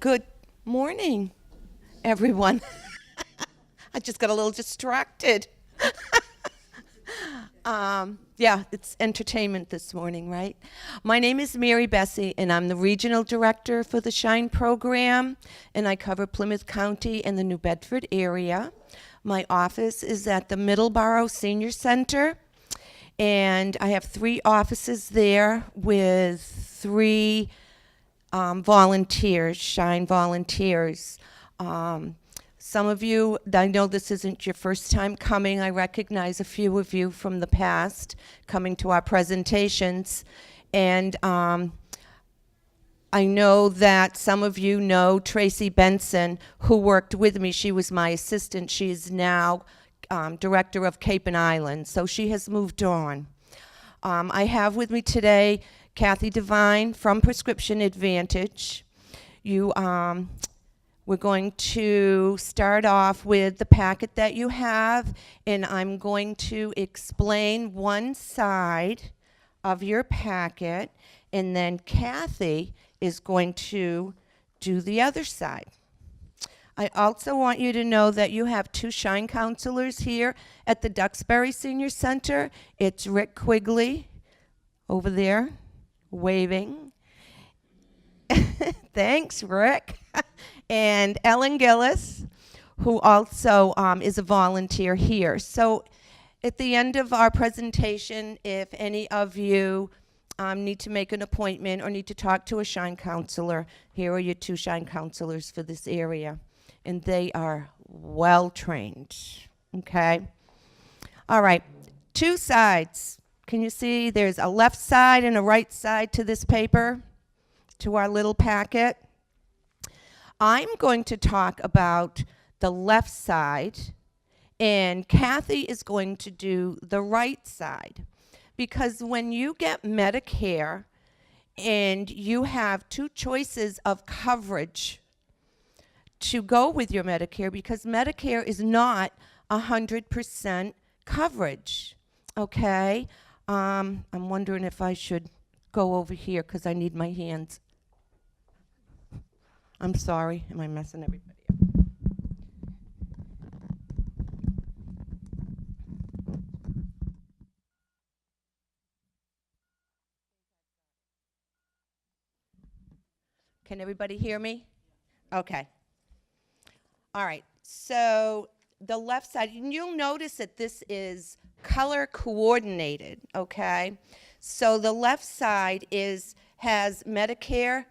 Good morning, everyone. I just got a little distracted. Yeah, it's entertainment this morning, right? My name is Mary Bessey, and I'm the Regional Director for the SHINE program, and I cover Plymouth County and the New Bedford area. My office is at the Duxbury Senior Center, and I have 3 offices there with 3 volunteers, SHINE volunteers. Some of you, I know this isn't your first time coming. I recognize a few of you from the past coming to our presentations. And I know that some of you know Tracy Benson, who worked with me. She was my assistant. She is now director of Cape and Island, so she has moved on. I have with me today Kathy Devine from Prescription Advantage. We're going to start off with the packet that you have, and I'm going to explain one side of your packet, and then Kathy is going to do the other side. I also want you to know that you have 2 SHINE counselors here at the Duxbury Senior Center. It's Rick Quigley over there, waving. Thanks, Rick. And Ellen Gillis, who also is a volunteer here. So at the end of our presentation, if any of you need to make an appointment or need to talk to a SHINE counselor, here are your 2 SHINE counselors for this area. And they are well trained, okay? All right, 2 sides. Can you see there's a left side and a right side to this paper, to our little packet? I'm going to talk about the left side, and Kathy is going to do the right side. Because when you get Medicare and you have 2 choices of coverage to go with your Medicare, because Medicare is not 100% coverage, okay? I'm wondering if I should go over here because I need my hands. I'm sorry, am I messing everybody up? Can everybody hear me? Okay. All right, so the left side, and you'll notice that this is color coordinated, okay? So the left side has Medicare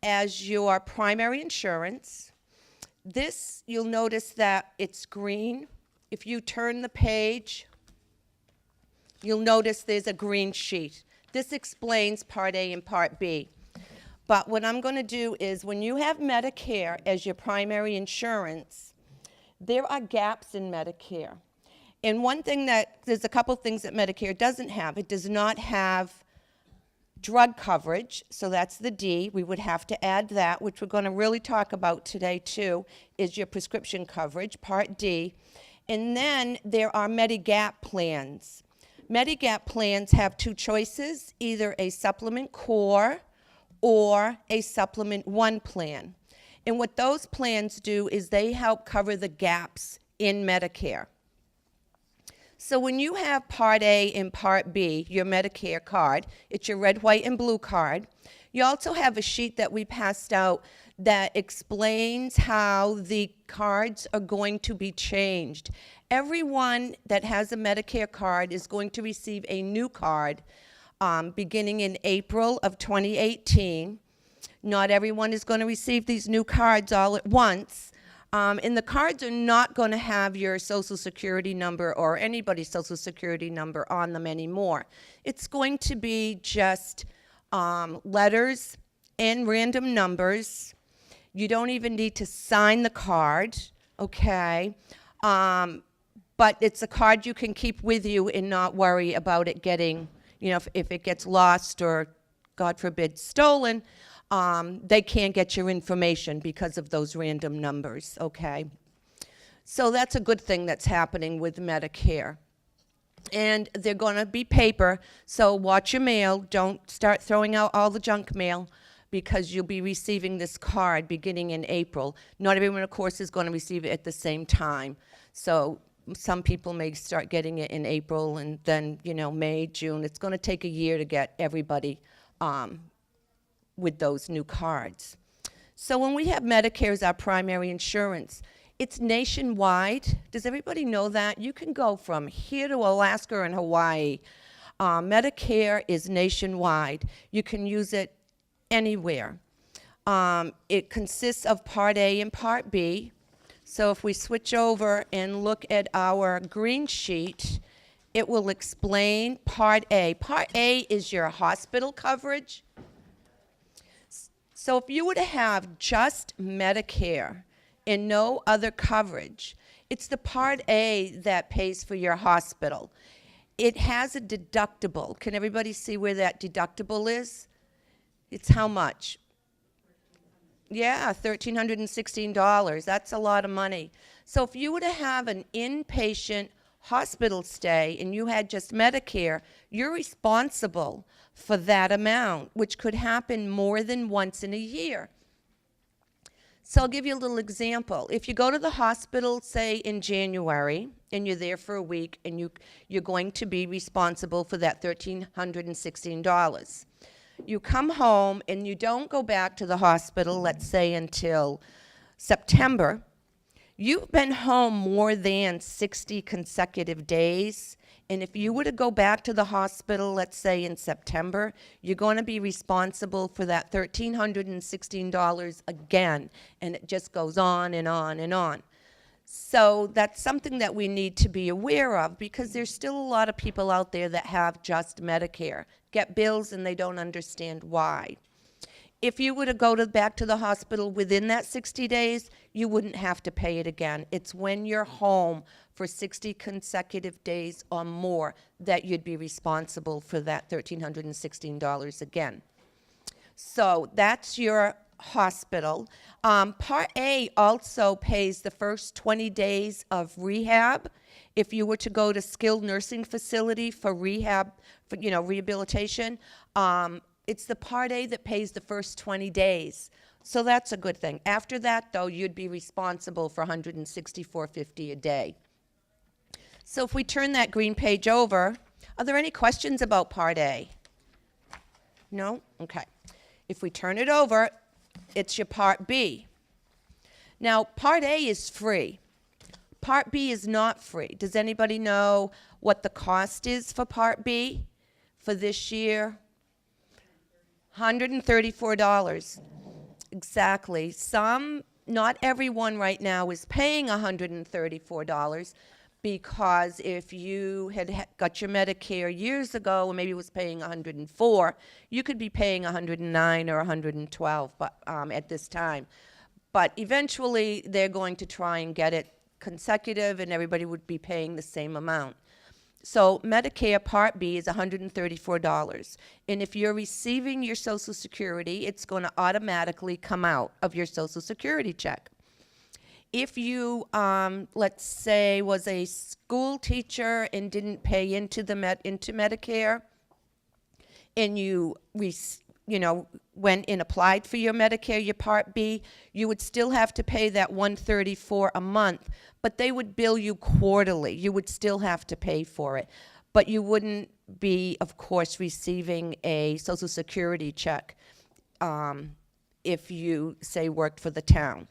as your primary insurance. This, you'll notice that it's green. If you turn the page, you'll notice there's a green sheet. This explains Part A and Part B. But what I'm going to do is when you have Medicare as your primary insurance, there are gaps in Medicare. And there's a couple things that Medicare doesn't have. It does not have drug coverage, so that's the D. We would have to add that, which we're going to really talk about today too, is your prescription coverage, Part D. And then there are Medigap plans. Medigap plans have 2 choices, either a supplement core or a supplement 1 plan. And what those plans do is they help cover the gaps in Medicare. So when you have Part A and Part B, your Medicare card, it's your red, white, and blue card. You also have a sheet that we passed out that explains how the cards are going to be changed. Everyone that has a Medicare card is going to receive a new card beginning in April of 2018. Not everyone is going to receive these new cards all at once. And the cards are not going to have your Social Security number or anybody's Social Security number on them anymore. It's going to be just letters and random numbers. You don't even need to sign the card, okay? But it's a card you can keep with you and not worry about it getting, if it gets lost or, God forbid, stolen. They can't get your information because of those random numbers, okay? So that's a good thing that's happening with Medicare. And they're going to be paper, so watch your mail. Don't start throwing out all the junk mail. because you'll be receiving this card beginning in April. Not everyone, of course, is going to receive it at the same time. So some people may start getting it in April and then, May, June. It's going to take a year to get everybody with those new cards. So when we have Medicare as our primary insurance, it's nationwide. Does everybody know that? You can go from here to Alaska and Hawaii. Medicare is nationwide. You can use it anywhere. It consists of Part A and Part B. So if we switch over and look at our green sheet, it will explain Part A. Part A is your hospital coverage. So if you were to have just Medicare and no other coverage, it's the Part A that pays for your hospital. It has a deductible. Can everybody see where that deductible is? It's how much? Yeah, $1,316. That's a lot of money. So if you were to have an inpatient hospital stay and you had just Medicare, you're responsible for that amount, which could happen more than once in a year. So I'll give you a little example. If you go to the hospital, say in January, and you're there for a week, and you're going to be responsible for that $1,316. You come home and you don't go back to the hospital, let's say until September. You've been home more than 60 consecutive days, and if you were to go back to the hospital, let's say in September, you're going to be responsible for that $1,316 again, and it just goes on and on and on. So that's something that we need to be aware of, because there's still a lot of people out there that have just Medicare, get bills and they don't understand why. If you were to go back to the hospital within that 60 days, you wouldn't have to pay it again. It's when you're home for 60 consecutive days or more that you'd be responsible for that $1,316 again. So that's your hospital. Part A also pays the first 20 days of rehab. If you were to go to skilled nursing facility for rehab, for, rehabilitation, it's the Part A that pays the first 20 days. So that's a good thing. After that, though, you'd be responsible for $164.50 a day. So if we turn that green page over, are there any questions about Part A? No? Okay. If we turn it over, it's your Part B. Now, Part A is free. Part B is not free. Does anybody know what the cost is for Part B for this year? $134. Exactly. Not everyone right now is paying $134, because if you had got your Medicare years ago, or maybe was paying $104, you could be paying $109 or $112 at this time. But eventually, they're going to try and get it consecutive, and everybody would be paying the same amount. So Medicare Part B is $134. And if you're receiving your Social Security, it's going to automatically come out of your Social Security check. If you, let's say, was a school teacher and didn't pay into Medicare, and you went and applied for your Medicare, your Part B, you would still have to pay that $134 a month, but they would bill you quarterly. You would still have to pay for it, but you wouldn't be, of course, receiving a Social Security check if you, say, worked for the town.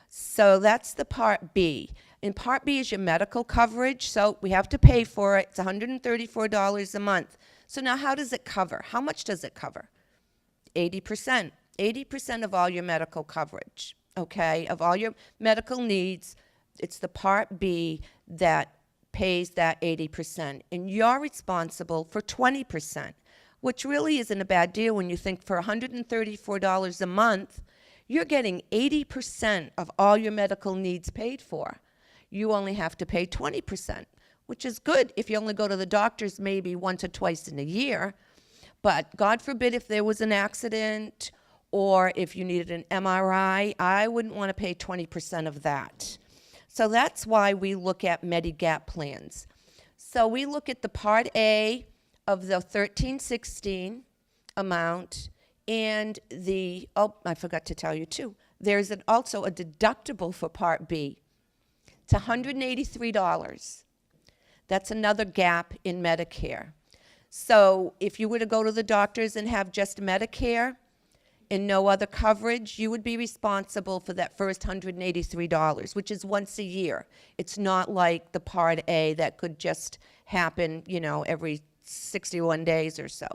So that's the Part B. And Part B is your medical coverage, so we have to pay for it. It's $134 a month. So now how does it cover? How much does it cover? 80%. 80% of all your medical coverage, okay? Of all your medical needs, it's the Part B that pays that 80%. And you're responsible for 20%, which really isn't a bad deal when you think for $134 a month, you're getting 80% of all your medical needs paid for. You only have to pay 20%, which is good if you only go to the doctors maybe once or twice in a year. But God forbid if there was an accident or if you needed an MRI, I wouldn't want to pay 20% of that. So that's why we look at Medigap plans. So we look at the Part A of the $1,316 amount And I forgot to tell you too, there's also a deductible for Part B. It's $183. That's another gap in Medicare. So if you were to go to the doctors and have just Medicare and no other coverage, you would be responsible for that first $183, which is once a year. It's not like the Part A that could just happen, every 61 days or so.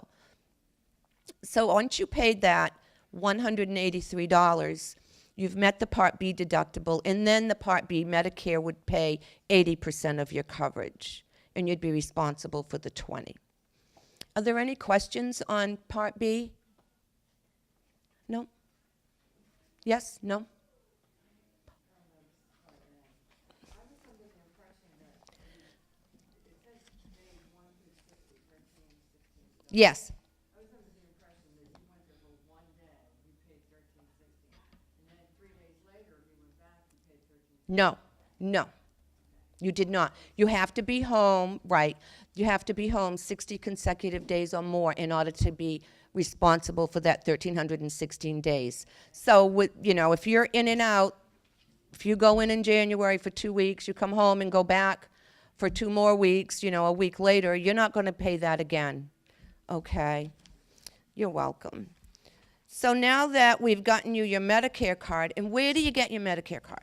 So once you paid that $183, you've met the Part B deductible, and then the Part B Medicare would pay 80% of your coverage, and you'd be responsible for the 20. Are there any questions on Part B? No? Yes? No? Yes. No, you did not. You have to be home, right? You have to be home 60 consecutive days or more in order to be responsible for that 1,316 days. So, if you're in and out, if you go in January for 2 weeks, you come home and go back for 2 more weeks, a week later, you're not going to pay that again. Okay? You're welcome. So now that we've gotten you your Medicare card, and where do you get your Medicare card?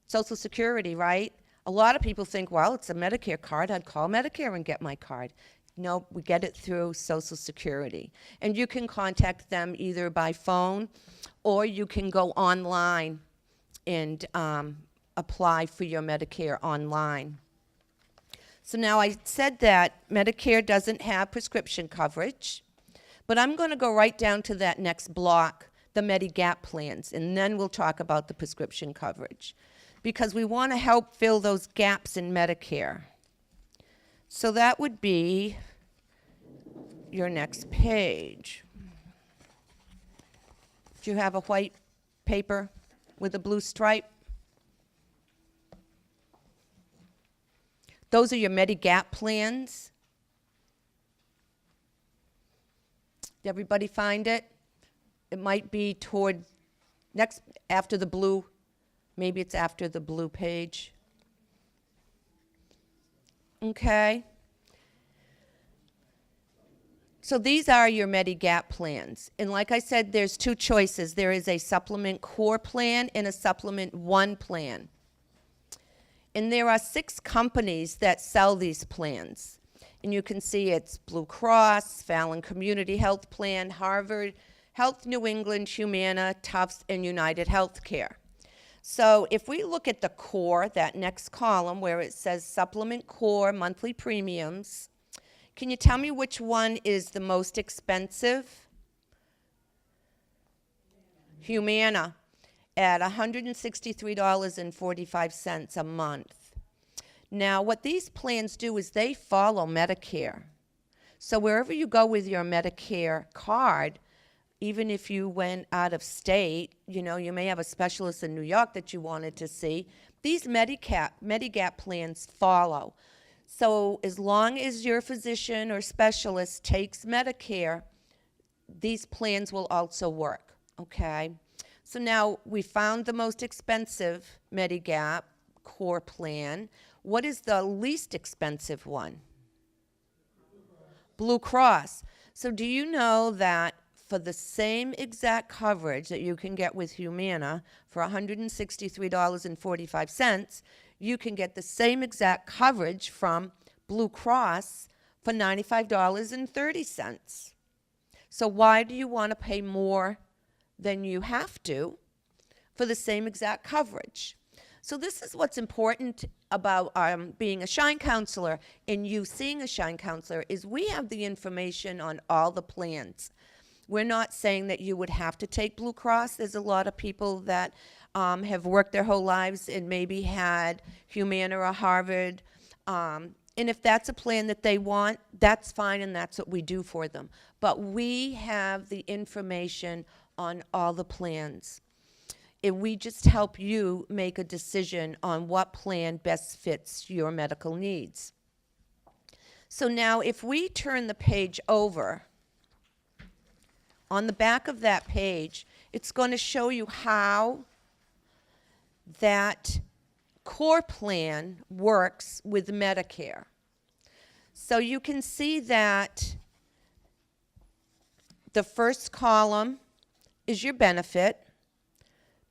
Social Security, right? A lot of people think, well, it's a Medicare card. I'd call Medicare and get my card. No, we get it through Social Security. And you can contact them either by phone or you can go online and apply for your Medicare online. So now I said that Medicare doesn't have prescription coverage, but I'm going to go right down to that next block, the Medigap plans, and then we'll talk about the prescription coverage, because we want to help fill those gaps in Medicare. So that would be your next page. Do you have a white paper with a blue stripe? Those are your Medigap plans. Did everybody find it? It might be toward after the blue. Maybe it's after the blue page. Okay. So these are your Medigap plans. And like I said, there's 2 choices. There is a Supplement Core plan and a Supplement 1 plan. And there are 6 companies that sell these plans. And you can see it's Blue Cross, Fallon Community Health Plan, Harvard Health New England, Humana, Tufts, and United Healthcare. So if we look at the core, that next column where it says Supplement Core monthly premiums, can you tell me which one is the most expensive? Humana at $163.45 a month. Now, what these plans do is they follow Medicare. So wherever you go with your Medicare card, even if you went out of state, you may have a specialist in New York that you wanted to see, these Medigap plans follow. So as long as your physician or specialist takes Medicare, these plans will also work, okay? So now we found the most expensive Medigap core plan. What is the least expensive one? Blue Cross. So do you know that for the same exact coverage that you can get with Humana for $163.45, you can get the same exact coverage from Blue Cross for $95.30. So why do you want to pay more than you have to for the same exact coverage? So this is what's important about being a SHINE counselor and you seeing a SHINE counselor is we have the information on all the plans. We're not saying that you would have to take Blue Cross. There's a lot of people that have worked their whole lives and maybe had Humana or Harvard. And if that's a plan that they want, that's fine, and that's what we do for them. But we have the information on all the plans. And we just help you make a decision on what plan best fits your medical needs. So now if we turn the page over on the back of that page, it's going to show you how that core plan works with Medicare. So you can see that the first column is your benefit.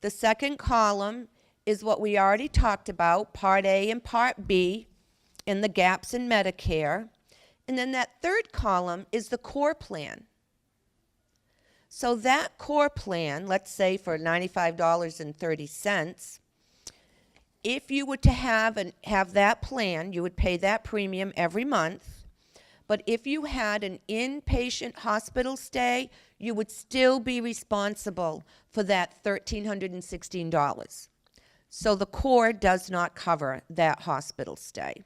The second column is what we already talked about, Part A and Part B, and the gaps in Medicare. And then that third column is the core plan. So that core plan, let's say for $95.30, if you were to have that plan, you would pay that premium every month. But if you had an inpatient hospital stay, you would still be responsible for that $1,316. So the core does not cover that hospital stay.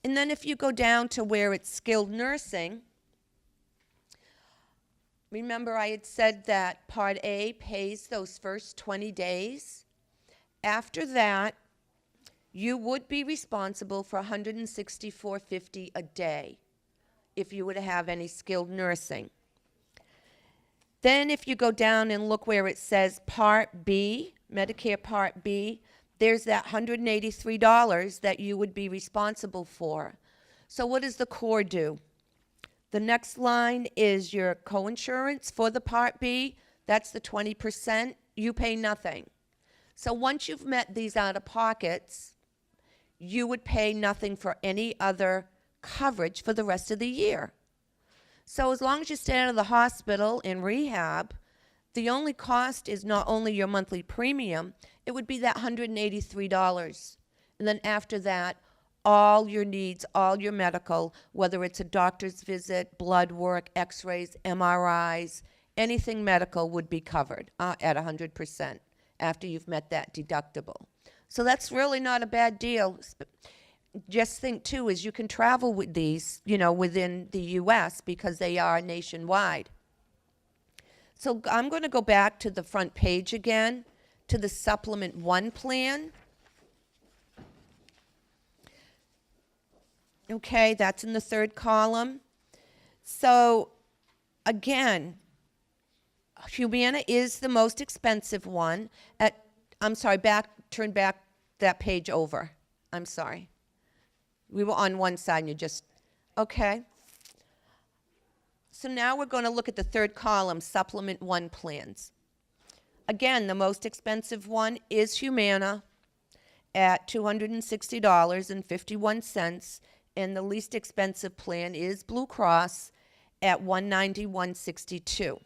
And then if you go down to where it's skilled nursing, remember I had said that Part A pays those first 20 days. After that, you would be responsible for $164.50 a day if you were to have any skilled nursing. Then if you go down and look where it says Part B, Medicare Part B, there's that $183 that you would be responsible for. So what does the core do? The next line is your coinsurance for the Part B. That's the 20%. You pay nothing. So once you've met these out-of-pockets, you would pay nothing for any other coverage for the rest of the year. So as long as you stay out of the hospital in rehab, the only cost is not only your monthly premium, it would be that $183. And then after that, all your needs, all your medical, whether it's a doctor's visit, blood work, x-rays, MRIs, anything medical would be covered at 100% after you've met that deductible. So that's really not a bad deal. Just think, too, is you can travel with these, within the U.S. because they are nationwide. So I'm going to go back to the front page again, to the Supplement 1 plan. Okay, that's in the third column. So, again, Humana is the most expensive one. Turn back that page over. I'm sorry. We were on one side and you just, okay. So now we're going to look at the third column, Supplement 1 plans. Again, the most expensive one is Humana at $260.51, and the least expensive plan is Blue Cross at $191.62.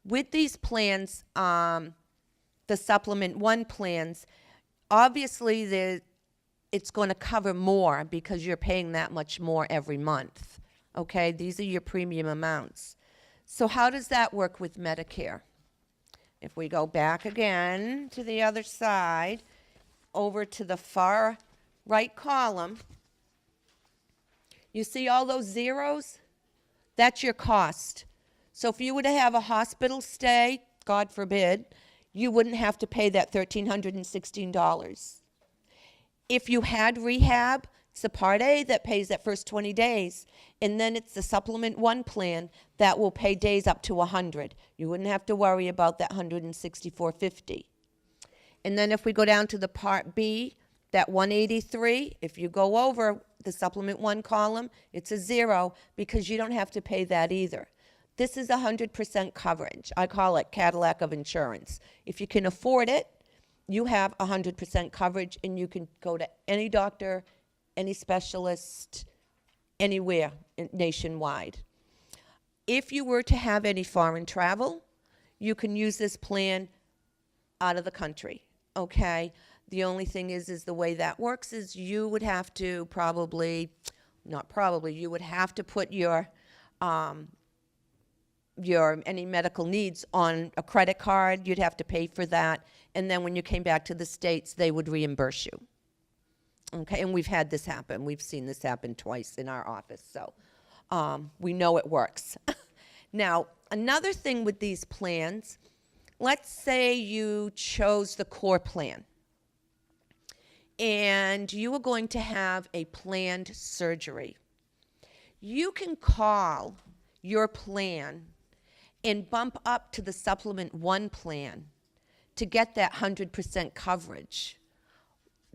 With these plans, the Supplement 1 plans, obviously it's going to cover more because you're paying that much more every month. Okay, these are your premium amounts. So how does that work with Medicare? If we go back again to the other side, over to the far right column, you see all those zeros? That's your cost. So if you were to have a hospital stay, God forbid, you wouldn't have to pay that $1,316. If you had rehab, it's the Part A that pays that first 20 days, and then it's the Supplement 1 plan that will pay days up to 100. You wouldn't have to worry about that $164.50. And then if we go down to the Part B, that $183, if you go over the Supplement 1 column, it's a 0 because you don't have to pay that either. This is 100% coverage. I call it Cadillac of insurance. If you can afford it, you have 100% coverage, and you can go to any doctor, any specialist, anywhere nationwide. If you were to have any foreign travel, you can use this plan out of the country, okay? The only thing is the way that works is you would have to you would have to put your any medical needs on a credit card. You'd have to pay for that. And then when you came back to the States, they would reimburse you. Okay, and we've had this happen. We've seen this happen twice in our office, so we know it works. Now, another thing with these plans, let's say you chose the core plan, and you are going to have a planned surgery. You can call your plan and bump up to the Supplement 1 plan to get that 100% coverage.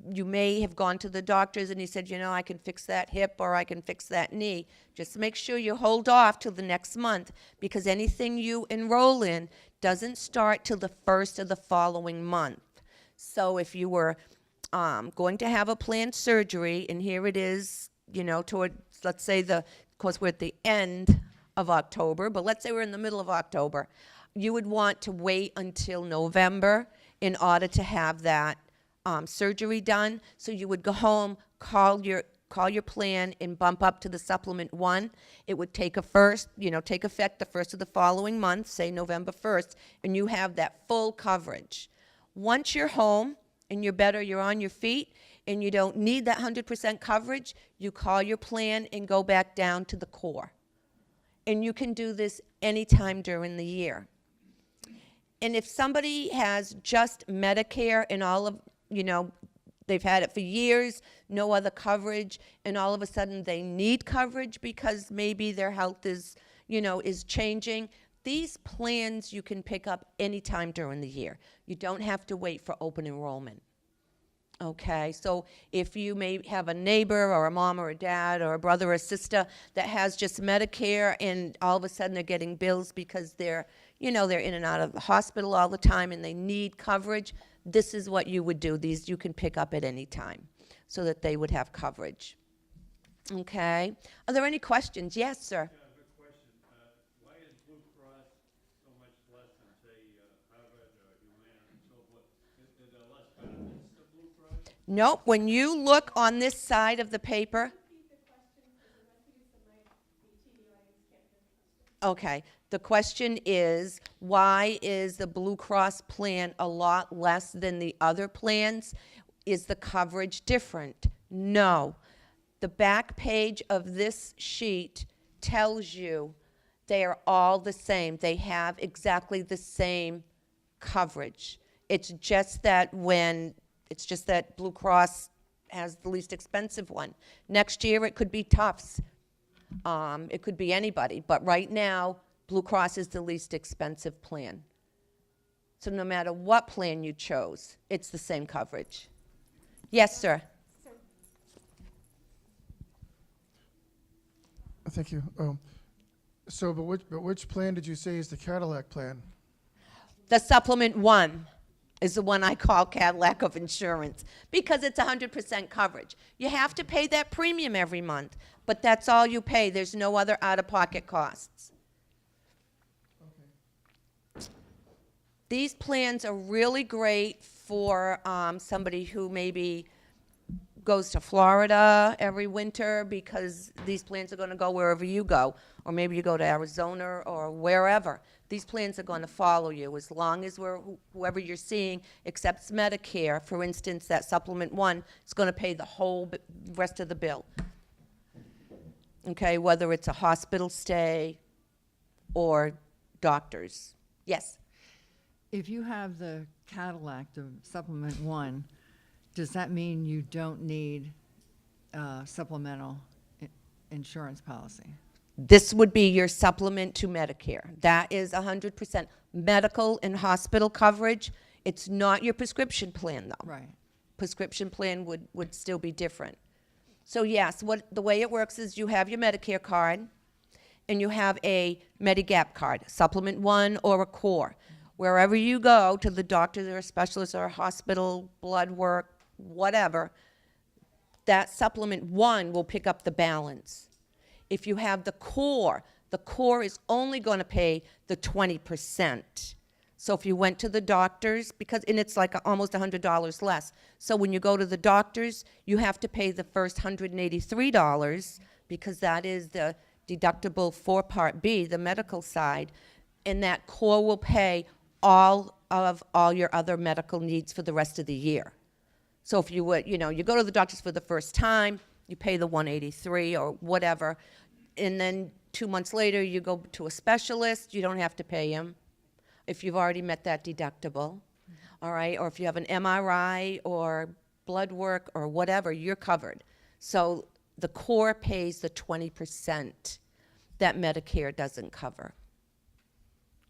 You may have gone to the doctors and he said, you know, I can fix that hip or I can fix that knee. Just make sure you hold off till the next month, because anything you enroll in doesn't start till the first of the following month. So if you were going to have a planned surgery, and here it is, you know, toward, let's say of course we're at the end of October, but let's say we're in the middle of October, you would want to wait until November in order to have that surgery done. So you would go home, call your plan, and bump up to the Supplement 1. It would take effect the first of the following month, say November 1st, and you have that full coverage. Once you're home and you're better, you're on your feet, and you don't need that 100% coverage, you call your plan and go back down to the core. And you can do this anytime during the year. And if somebody has just Medicare and all of, they've had it for years, no other coverage, and all of a sudden they need coverage because maybe their health is changing, these plans you can pick up anytime during the year. You don't have to wait for open enrollment. Okay, so if you may have a neighbor or a mom or a dad or a brother or a sister that has just Medicare, and all of a sudden they're getting bills because they're in and out of the hospital all the time and they need coverage, this is what you would do. These you can pick up at any time so that they would have coverage. Okay, are there any questions? Yes, sir. Yeah, I have a question. Why is Blue Cross so much less than, say, Harvard or Humana and so forth? Is there less benefits to Blue Cross? Nope, when you look on this side of the paper. Okay, the question is, why is the Blue Cross plan a lot less than the other plans? Is the coverage different? No. The back page of this sheet tells you they are all the same. They have exactly the same coverage. It's just that Blue Cross has the least expensive one. Next year it could be Tufts. It could be anybody, but right now, Blue Cross is the least expensive plan. So no matter what plan you chose, it's the same coverage. Yes, sir. Thank you. But which plan did you say is the Cadillac plan? The Supplement 1 is the one I call Cadillac of insurance because it's 100% coverage. You have to pay that premium every month, but that's all you pay. There's no other out-of-pocket costs. Okay. These plans are really great for somebody who maybe goes to Florida every winter, because these plans are going to go wherever you go, or maybe you go to Arizona or wherever. These plans are going to follow you as long as whoever you're seeing accepts Medicare. For instance, that Supplement 1 is going to pay the whole rest of the bill. Okay, whether it's a hospital stay or doctors. Yes? If you have the Cadillac, the Supplement 1, does that mean you don't need supplemental insurance policy? This would be your supplement to Medicare. That is 100% medical and hospital coverage. It's not your prescription plan, though. Right. Prescription plan would still be different. So yes, the way it works is you have your Medicare card and you have a Medigap card, Supplement 1 or a core. Wherever you go, to the doctor or a specialist or a hospital, blood work, whatever, that Supplement 1 will pick up the balance. If you have the core is only going to pay the 20%. So if you went to the doctors, and it's like almost $100 less. So when you go to the doctors, you have to pay the first $183 because that is the deductible for Part B, the medical side, and that core will pay all your other medical needs for the rest of the year. So if you would, you go to the doctors for the first time, you pay the $183 or whatever, and then 2 months later you go to a specialist, you don't have to pay him if you've already met that deductible, all right? Or if you have an MRI or blood work or whatever, you're covered. So the core pays the 20% that Medicare doesn't cover.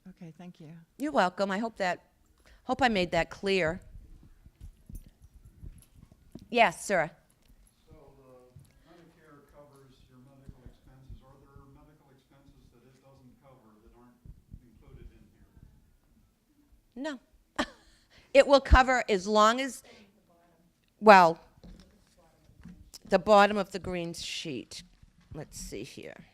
Okay, thank you. You're welcome. Hope I made that clear. Yes, sir. So the Medicare covers your medical expenses. Are there medical expenses that it doesn't cover that aren't included in here? No. It will cover as long as, well, the bottom of the green sheet. Let's see here.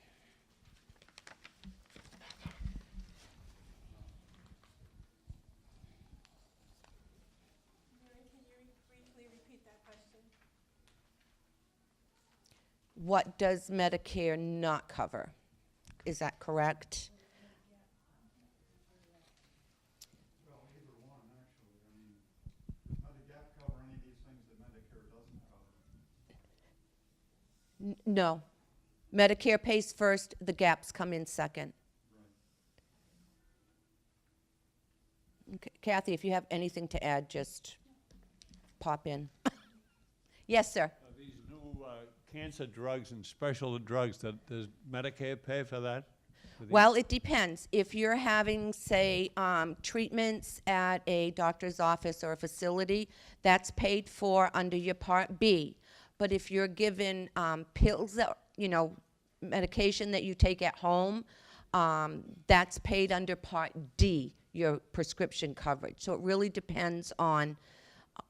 What does Medicare not cover? Is that correct? Well, either one, actually. I mean, how did Gap cover any of these things that Medicare doesn't cover? No. Medicare pays first, the gaps come in second. Okay. Kathy, if you have anything to add, just pop in. Yes, sir. These new cancer drugs and special drugs, does Medicare pay for that? For these? Well, it depends. If you're having, say, treatments at a doctor's office or a facility, that's paid for under your Part B. But if you're given pills that, medication that you take at home, that's paid under Part D, your prescription coverage. So it really depends on,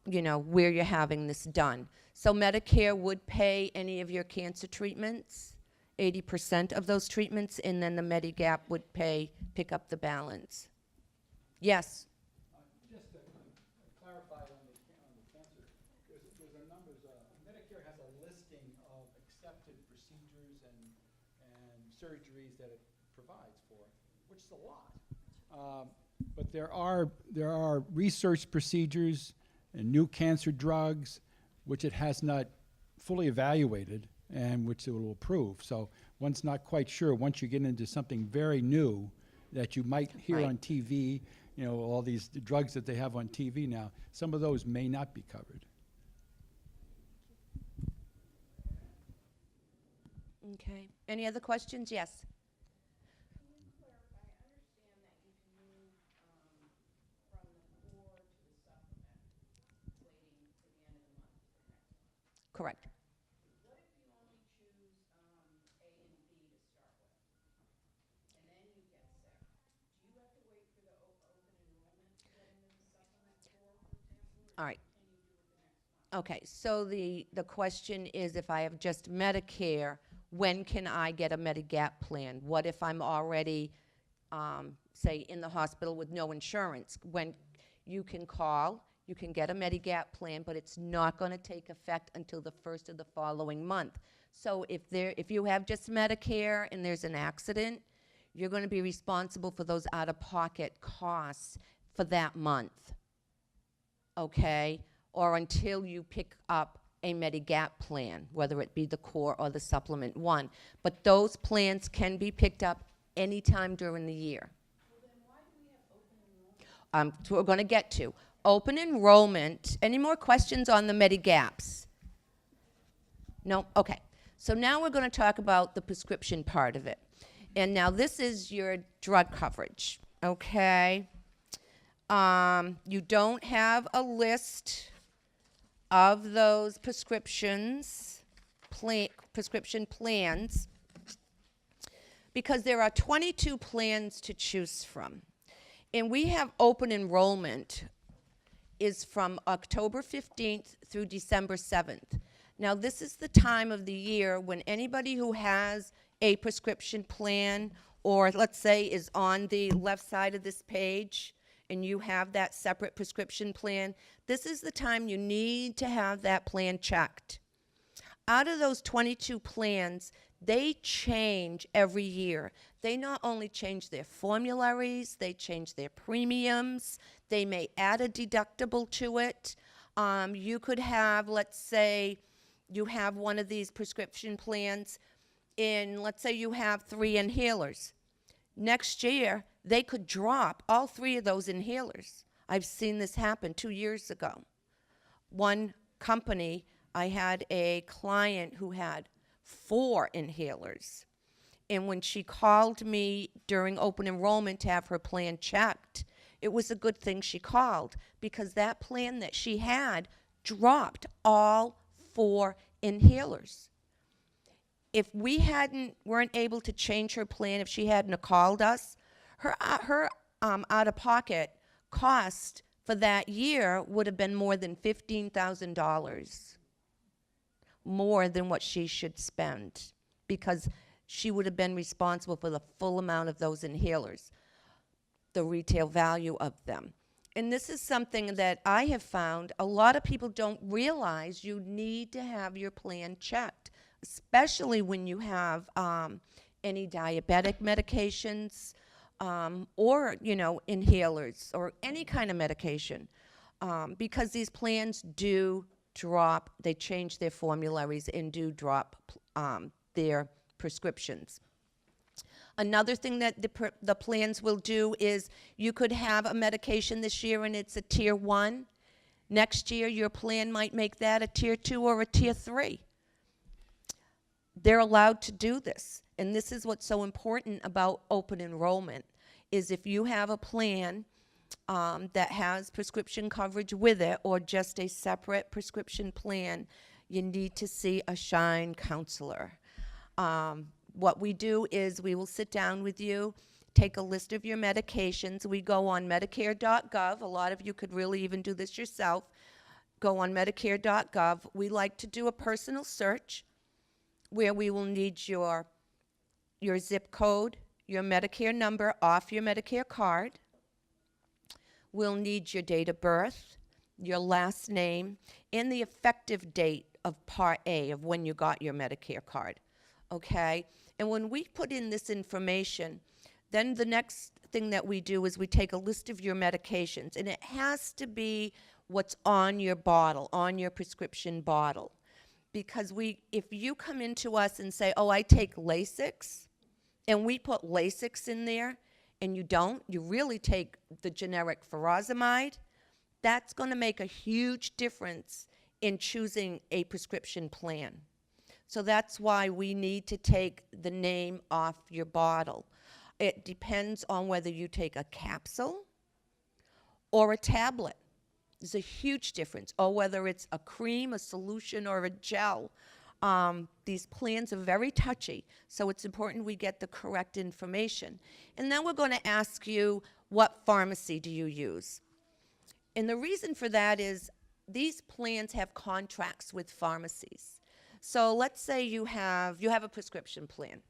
where you're having this done. So Medicare would pay any of your cancer treatments, 80% of those treatments, and then the Medigap would pick up the balance. Yes? Just to clarify on the cancer, there's a numbers, Medicare has a listing of accepted procedures and surgeries that it provides for, which is a lot. But there are research procedures and new cancer drugs which it has not fully evaluated and which it will approve. So one's not quite sure, once you get into something very new that you might hear Right. on TV, all these drugs that they have on TV now, some of those may not be covered. Okay. Any other questions? Yes. Correct. All right. Okay, so the question is, if I have just Medicare, when can I get a Medigap plan? What if I'm already, say, in the hospital with no insurance? When you can call, you can get a Medigap plan, but it's not going to take effect until the first of the following month. So if you have just Medicare and there's an accident, you're going to be responsible for those out-of-pocket costs for that month. Okay? Or until you pick up a Medigap plan, whether it be the core or the supplement one. But those plans can be picked up anytime during the year. Well, then why do we have open enrollment? So we're going to get to. Open enrollment. Any more questions on the Medigaps? No? Okay. So now we're going to talk about the prescription part of it. And now this is your drug coverage. Okay? You don't have a list of those prescription plans because there are 22 plans to choose from. And we have open enrollment is from October 15th through December 7th. Now, this is the time of the year when anybody who has a prescription plan, or let's say is on the left side of this page, and you have that separate prescription plan, this is the time you need to have that plan checked. Out of those 22 plans, they change every year. They not only change their formularies, they change their premiums, they may add a deductible to it. You could have, let's say, you have one of these prescription plans, and let's say you have 3 inhalers. Next year, they could drop all 3 of those inhalers. I've seen this happen 2 years ago. One company, I had a client who had 4 inhalers, And when she called me during open enrollment to have her plan checked, it was a good thing she called, because that plan that she had dropped all 4 inhalers. If we weren't able to change her plan, if she hadn't have called us, her out-of-pocket cost for that year would have been more than $15,000, more than what she should spend, because she would have been responsible for the full amount of those inhalers, the retail value of them. And this is something that I have found a lot of people don't realize. You need to have your plan checked, especially when you have any diabetic medications, or, inhalers or any kind of medication, because these plans do drop, they change their formularies and do drop their prescriptions. Another thing that the plans will do is you could have a medication this year and it's a tier 1. Next year, your plan might make that a tier 2 or a tier 3. They're allowed to do this. And this is what's so important about open enrollment, is if you have a plan that has prescription coverage with it, or just a separate prescription plan, you need to see a SHINE counselor. What we do is we will sit down with you, take a list of your medications. We go on Medicare.gov. A lot of you could really even do this yourself. Go on Medicare.gov. We like to do a personal search where we will need your zip code, your Medicare number off your Medicare card. We'll need your date of birth, your last name, and the effective date of Part A of when you got your Medicare card, okay? And when we put in this information, then the next thing that we do is we take a list of your medications, and it has to be what's on your bottle, on your prescription bottle. Because if you come into us and say, oh, I take Lasix, and we put Lasix in there, and you don't, you really take the generic furosemide, that's going to make a huge difference in choosing a prescription plan. So that's why we need to take the name off your bottle. It depends on whether you take a capsule or a tablet. There's a huge difference. Or whether it's a cream, a solution, or a gel. These plans are very touchy, so it's important we get the correct information. And then we're going to ask you, what pharmacy do you use? And the reason for that is these plans have contracts with pharmacies. So let's say you have a prescription plan,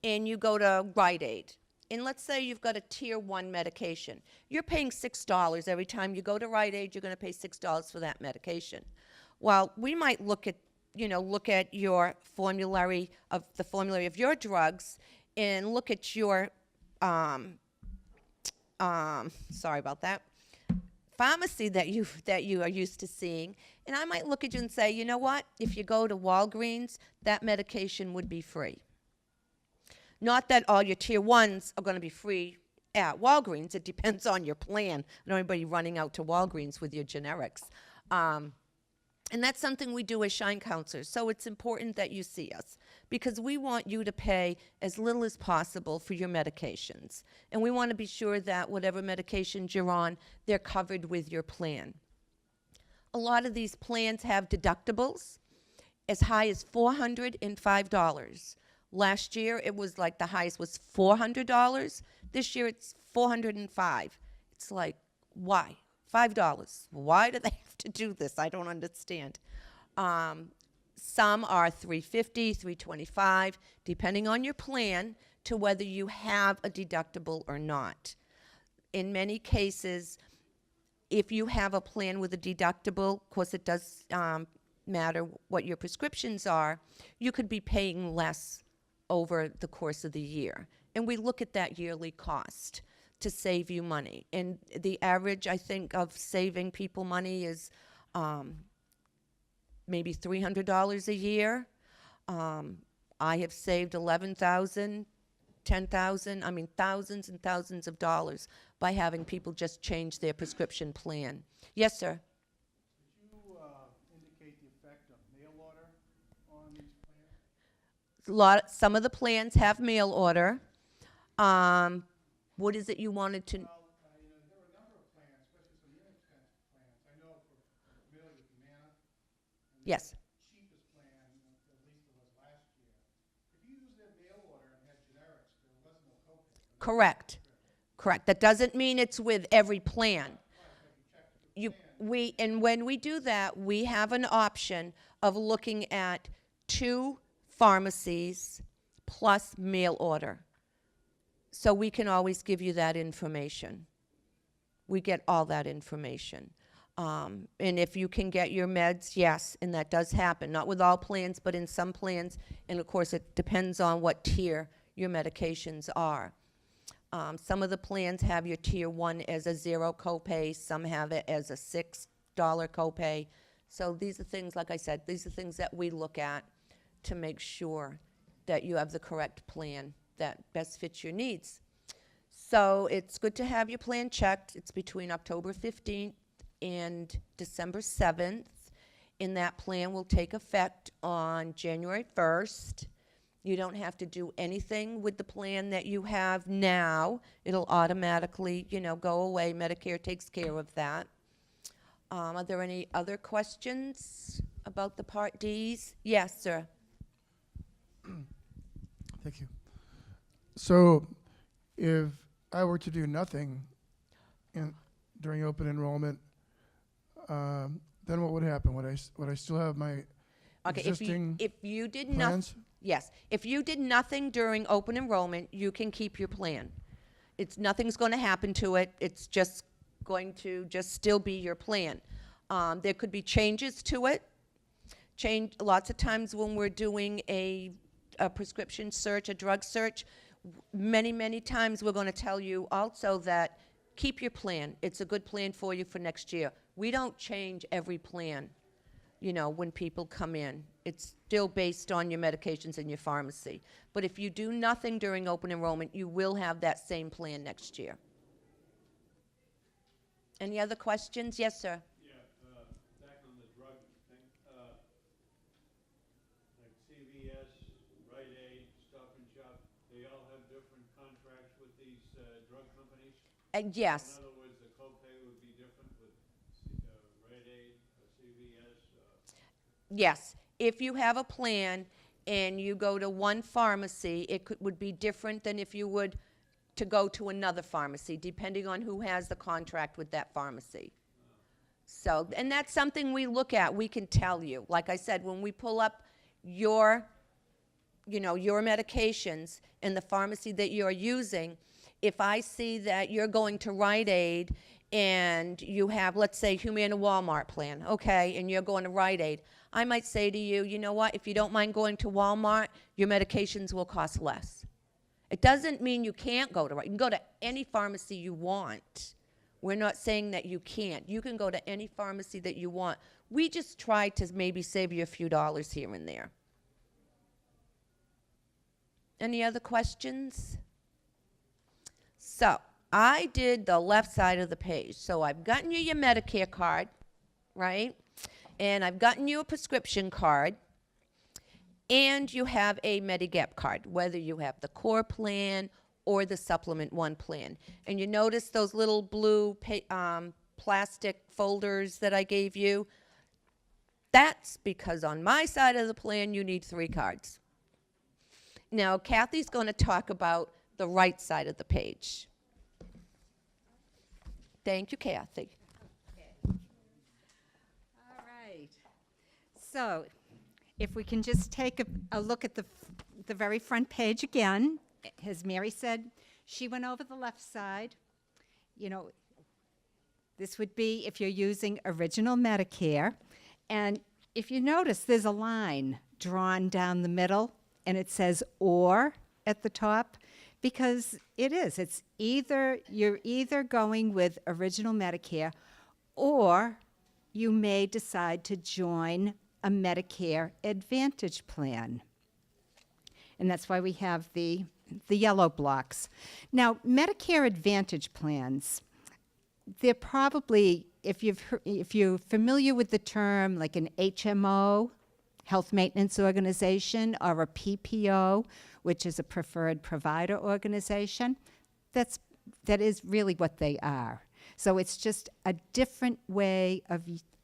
and you go to Rite Aid, and let's say you've got a tier 1 medication. You're paying $6 every time you go to Rite Aid. You're going to pay $6 for that medication. Well, we might look at your formulary of your drugs, and look at your sorry about that, pharmacy that you are used to seeing, and I might look at you and say, you know what, if you go to Walgreens, that medication would be free. Not that all your tier 1s are going to be free at Walgreens. It depends on your plan. I don't anybody running out to Walgreens with your generics. And that's something we do as SHINE counselors. So it's important that you see us, because we want you to pay as little as possible for your medications. And we want to be sure that whatever medications you're on, they're covered with your plan. A lot of these plans have deductibles as high as $405. Last year, it was like the highest was $400. This year, it's $405. It's like, why? $5. Why do they have to do this? I don't understand. Some are $350, $325, depending on your plan, to whether you have a deductible or not. In many cases, if you have a plan with a deductible, of course it does matter what your prescriptions are, you could be paying less over the course of the year. And we look at that yearly cost to save you money. And the average, I think, of saving people money is maybe $300 a year. I have saved $11,000, $10,000, I mean thousands and thousands of dollars by having people just change their prescription plan. Yes, sir? Could you indicate the effect of mail order on these plans? Some of the plans have mail order. What is it you wanted to? Well, you know, there were a number of plans, especially some inexpensive plans. I know for familiar with Humana, and Yes. the cheapest plan, at least it was last year. If you used their mail order and had generics, there was no copay. Correct. Correct. That doesn't mean it's with every plan. And when we do that, we have an option of looking at 2 pharmacies plus mail order. So we can always give you that information. We get all that information. And if you can get your meds, yes, and that does happen. Not with all plans, but in some plans. And of course, it depends on what tier your medications are. Some of the plans have your tier 1 as a 0 copay. Some have it as a $6 copay. So these are things, like I said, these are things that we look at to make sure that you have the correct plan that best fits your needs. So it's good to have your plan checked. It's between October 15th and December 7th. And that plan will take effect on January 1st. You don't have to do anything with the plan that you have now. It'll automatically, go away. Medicare takes care of that. Are there any other questions about the Part Ds? Yes, sir. Thank you. So if I were to do nothing during open enrollment, then what would happen? Would I still have my Okay, existing if you did nothing, plans? yes, if you did nothing during open enrollment, you can keep your plan. Nothing's going to happen to it. It's just going to still be your plan. There could be changes to it. Lots of times when we're doing a prescription search, a drug search, many times we're going to tell you also that keep your plan. It's a good plan for you for next year. We don't change every plan, when people come in. It's still based on your medications in your pharmacy. But if you do nothing during open enrollment, you will have that same plan next year. Any other questions? Yes, sir. Yeah, back on the drug thing, like CVS, Rite Aid, Stop and Shop, they all have different contracts with these drug companies? Yes. In other words, the copay would be different with Rite Aid, CVS? Yes. If you have a plan and you go to one pharmacy, it would be different than if you would to go to another pharmacy, depending on who has the contract with that pharmacy. So, and that's something we look at. We can tell you. Like I said, when we pull up your medications in the pharmacy that you're using, if I see that you're going to Rite Aid and you have, let's say, Humana Walmart plan, okay, and you're going to Rite Aid, I might say to you, you know what, if you don't mind going to Walmart, your medications will cost less. It doesn't mean you can't go to Rite Aid. You can go to any pharmacy you want. We're not saying that you can't. You can go to any pharmacy that you want. We just try to maybe save you a few dollars here and there. Any other questions? So I did the left side of the page. So I've gotten you your Medicare card, right? And I've gotten you a prescription card. And you have a Medigap card, whether you have the core plan or the supplement 1 plan. And you notice those little blue plastic folders that I gave you? That's because on my side of the plan, you need 3 cards. Now, Kathy's going to talk about the right side of the page. Thank you, Kathy. All right. So if we can just take a look at the very front page again. As Mary said, she went over the left side. This would be if you're using original Medicare. And if you notice, there's a line drawn down the middle, and it says "or" at the top, because it is. You're either going with original Medicare, or you may decide to join a Medicare Advantage plan. And that's why we have the yellow blocks. Now, Medicare Advantage plans, they're probably, if you're familiar with the term like an HMO, health maintenance organization or a PPO, which is a preferred provider organization. That is really what they are. So it's just a different way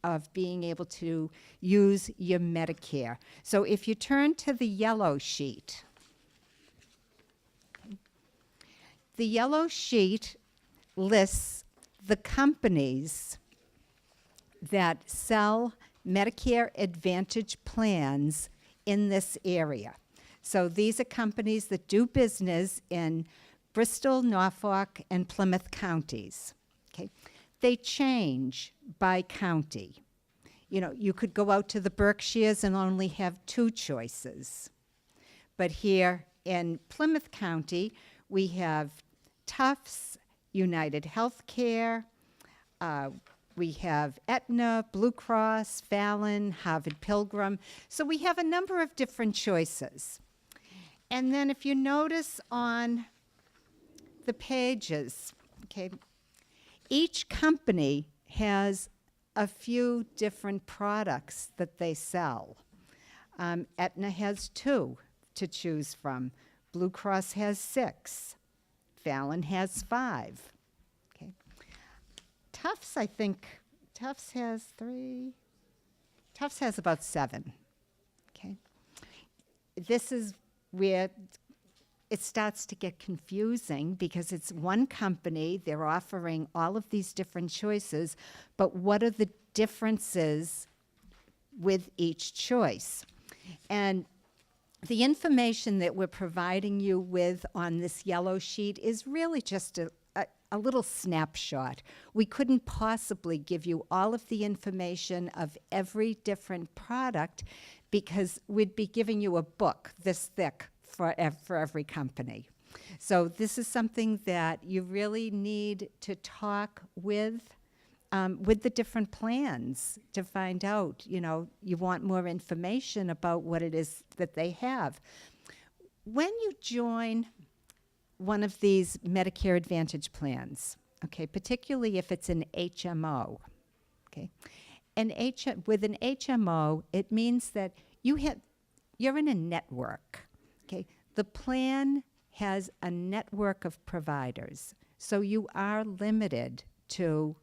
of being able to use your Medicare. So if you turn to the yellow sheet, the yellow sheet lists the companies that sell Medicare Advantage plans in this area. So these are companies that do business in Bristol, Norfolk, and Plymouth counties. Okay. They change by county. You know, you could go out to the Berkshires and only have 2 choices. But here in Plymouth County, we have Tufts, United Healthcare, we have Aetna, Blue Cross, Fallon, Harvard Pilgrim. So we have a number of different choices. And then if you notice on the pages, okay, each company has a few different products that they sell. Aetna has 2 to choose from. Blue Cross has 6. Fallon has 5. Okay. Tufts, I think, Tufts has 3. Tufts has about 7. Okay. This is where it starts to get confusing because it's one company, they're offering all of these different choices, but what are the differences with each choice? And the information that we're providing you with on this yellow sheet is really just a little snapshot. We couldn't possibly give you all of the information of every different product because we'd be giving you a book this thick for every company. So this is something that you really need to talk with the different plans to find out, you know, you want more information about what it is that they have. When you join one of these Medicare Advantage plans, okay, particularly if it's an HMO, okay, with an HMO, it means that you're in a network, okay? The plan has a network of providers, so you are limited to,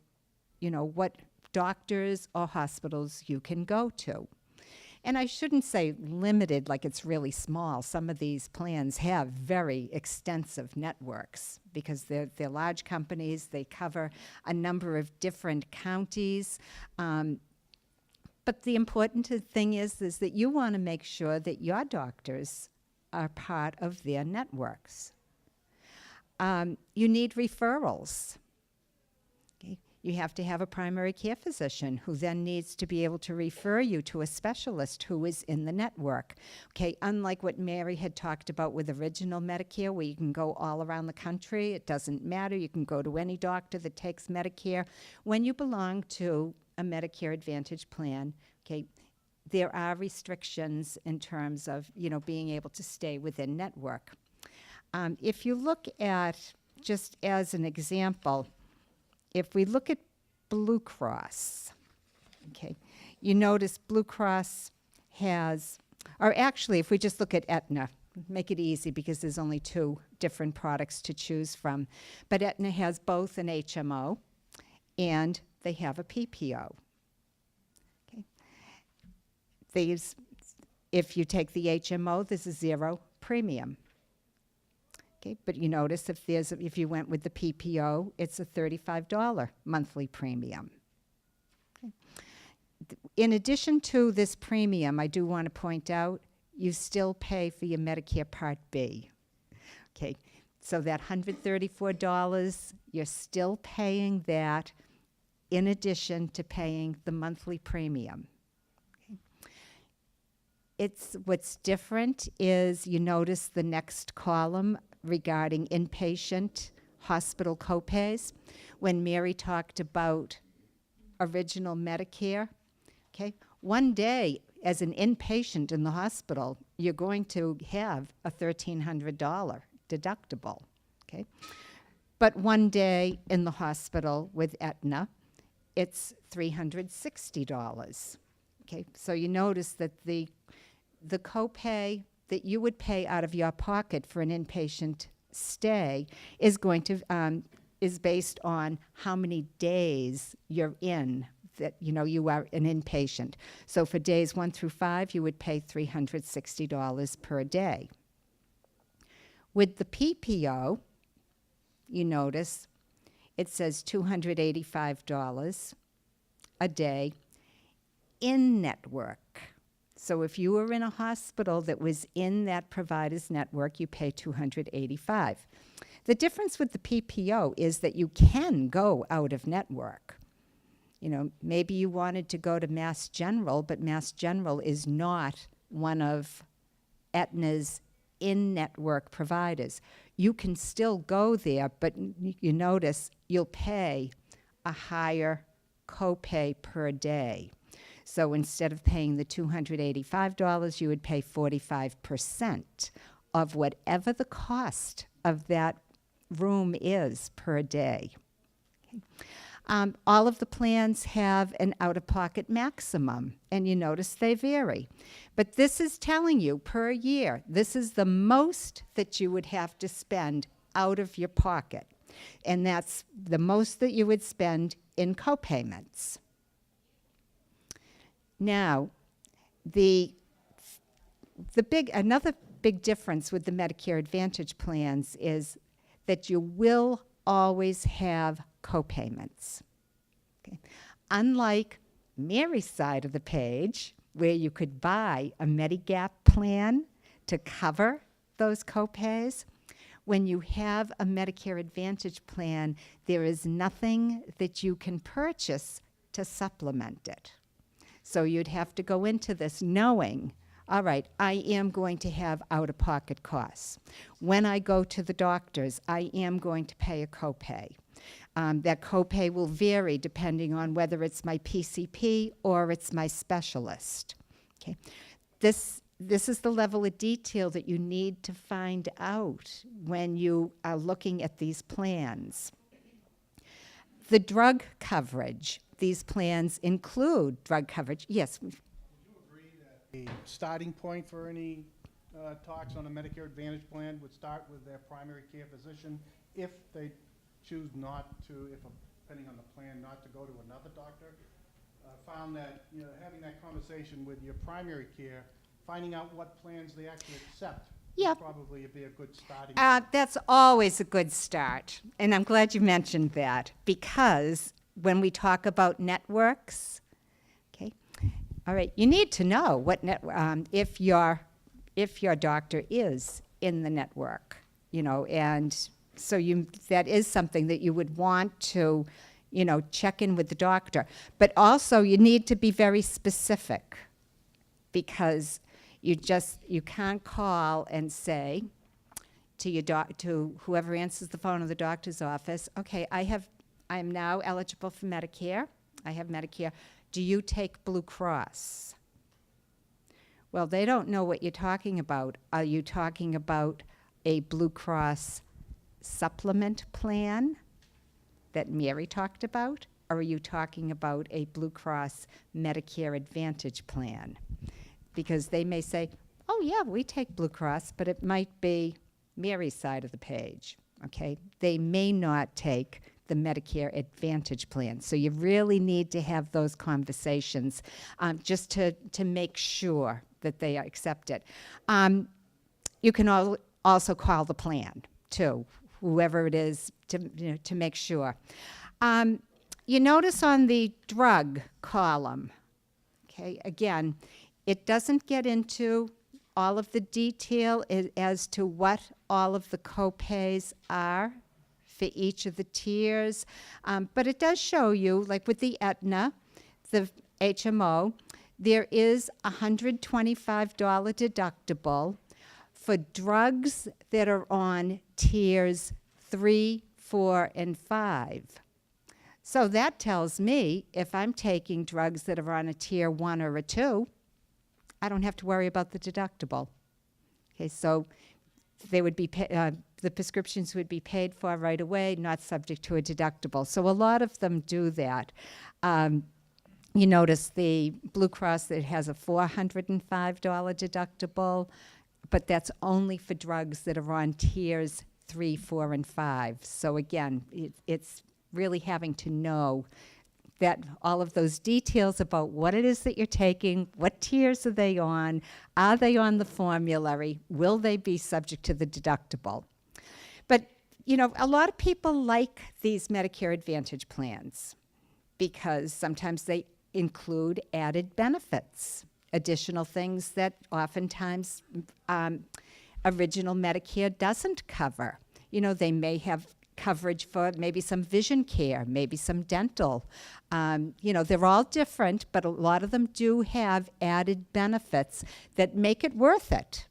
you know, what doctors or hospitals you can go to. And I shouldn't say limited like it's really small. Some of these plans have very extensive networks because they're large companies. They cover a number of different counties. But the important thing is that you want to make sure that your doctors are part of their networks. You need referrals. Okay? You have to have a primary care physician who then needs to be able to refer you to a specialist who is in the network. Okay, unlike what Mary had talked about with original Medicare, where you can go all around the country, it doesn't matter, you can go to any doctor that takes Medicare. When you belong to a Medicare Advantage plan, okay, there are restrictions in terms of, you know, being able to stay within network. If you look at, just as an example, if we look at Blue Cross, okay, you notice Blue Cross has, or actually, if we just look at Aetna, make it easy because there's only 2 different products to choose from. But Aetna has both an HMO and they have a PPO. Okay. These, if you take the HMO, there's a 0 premium. Okay, but you notice if you went with the PPO, it's a $35 monthly premium. Okay. In addition to this premium, I do want to point out, you still pay for your Medicare Part B. Okay, so that $134, you're still paying that in addition to paying the monthly premium. Okay. What's different is you notice the next column regarding inpatient hospital copays. When Mary talked about original Medicare, okay, one day as an inpatient in the hospital, you're going to have a $1,300 deductible, okay? But one day in the hospital with Aetna, it's $360, okay? So you notice that the copay that you would pay out of your pocket for an inpatient stay is going to is based on how many days you're in that you are an inpatient. So for days 1 through 5, you would pay $360 per day. With the PPO, you notice it says $285 a day in network. So if you were in a hospital that was in that provider's network, you pay $285. The difference with the PPO is that you can go out of network. Maybe you wanted to go to Mass General, but Mass General is not one of Aetna's in-network providers. You can still go there, but you notice you'll pay a higher copay per day. So instead of paying the $285, you would pay 45% of whatever the cost of that room is per day. Okay. All of the plans have an out-of-pocket maximum, and you notice they vary. But this is telling you per year, this is the most that you would have to spend out of your pocket. And that's the most that you would spend in copayments. Now, another big difference with the Medicare Advantage plans is that you will always have copayments. Okay. Unlike Mary's side of the page, where you could buy a Medigap plan to cover those copays, when you have a Medicare Advantage plan, there is nothing that you can purchase to supplement it. So you'd have to go into this knowing, all right, I am going to have out-of-pocket costs. When I go to the doctors, I am going to pay a copay. That copay will vary depending on whether it's my PCP or it's my specialist. Okay. This is the level of detail that you need to find out when you are looking at these plans. The drug coverage. These plans include drug coverage. Yes. Would you agree that a starting point for any talks on a Medicare Advantage plan would start with their primary care physician if they choose not to, depending on the plan, not to go to another doctor? Found that having that conversation with your primary care, finding out what plans they actually accept, Yeah. would probably be a good starting point. That's always a good start, and I'm glad you mentioned that, because when we talk about networks, okay, all right, you need to know what if your doctor is in the network, and so that is something that you would want to, check in with the doctor. But also you need to be very specific, because you can't call and say to whoever answers the phone in the doctor's office, okay, I am now eligible for Medicare. I have Medicare. Do you take Blue Cross? Well, they don't know what you're talking about. Are you talking about a Blue Cross supplement plan that Mary talked about? Or are you talking about a Blue Cross Medicare Advantage plan? Because they may say, oh, yeah, we take Blue Cross, but it might be Mary's side of the page, okay? They may not take the Medicare Advantage plan. So you really need to have those conversations just to make sure that they accept it. You can also call the plan, too, whoever it is, to make sure. You notice on the drug column, okay, again, it doesn't get into all of the detail as to what all of the copays are for each of the tiers, but it does show you, like with the Aetna, the HMO, there is a $125 deductible for drugs that are on tiers 3, 4, and 5. So that tells me if I'm taking drugs that are on a tier 1 or a 2, I don't have to worry about the deductible. Okay, so they would be the prescriptions would be paid for right away, not subject to a deductible. So a lot of them do that. You notice the Blue Cross that has a $405 deductible, but that's only for drugs that are on tiers 3, 4, and 5. So again, it's really having to know that all of those details about what it is that you're taking, what tiers are they on the formulary, will they be subject to the deductible? But, you know, a lot of people like these Medicare Advantage plans because sometimes they include added benefits, additional things that oftentimes original Medicare doesn't cover. You know, they may have coverage for maybe some vision care, maybe some dental. You know, they're all different, but a lot of them do have added benefits that make it worth it.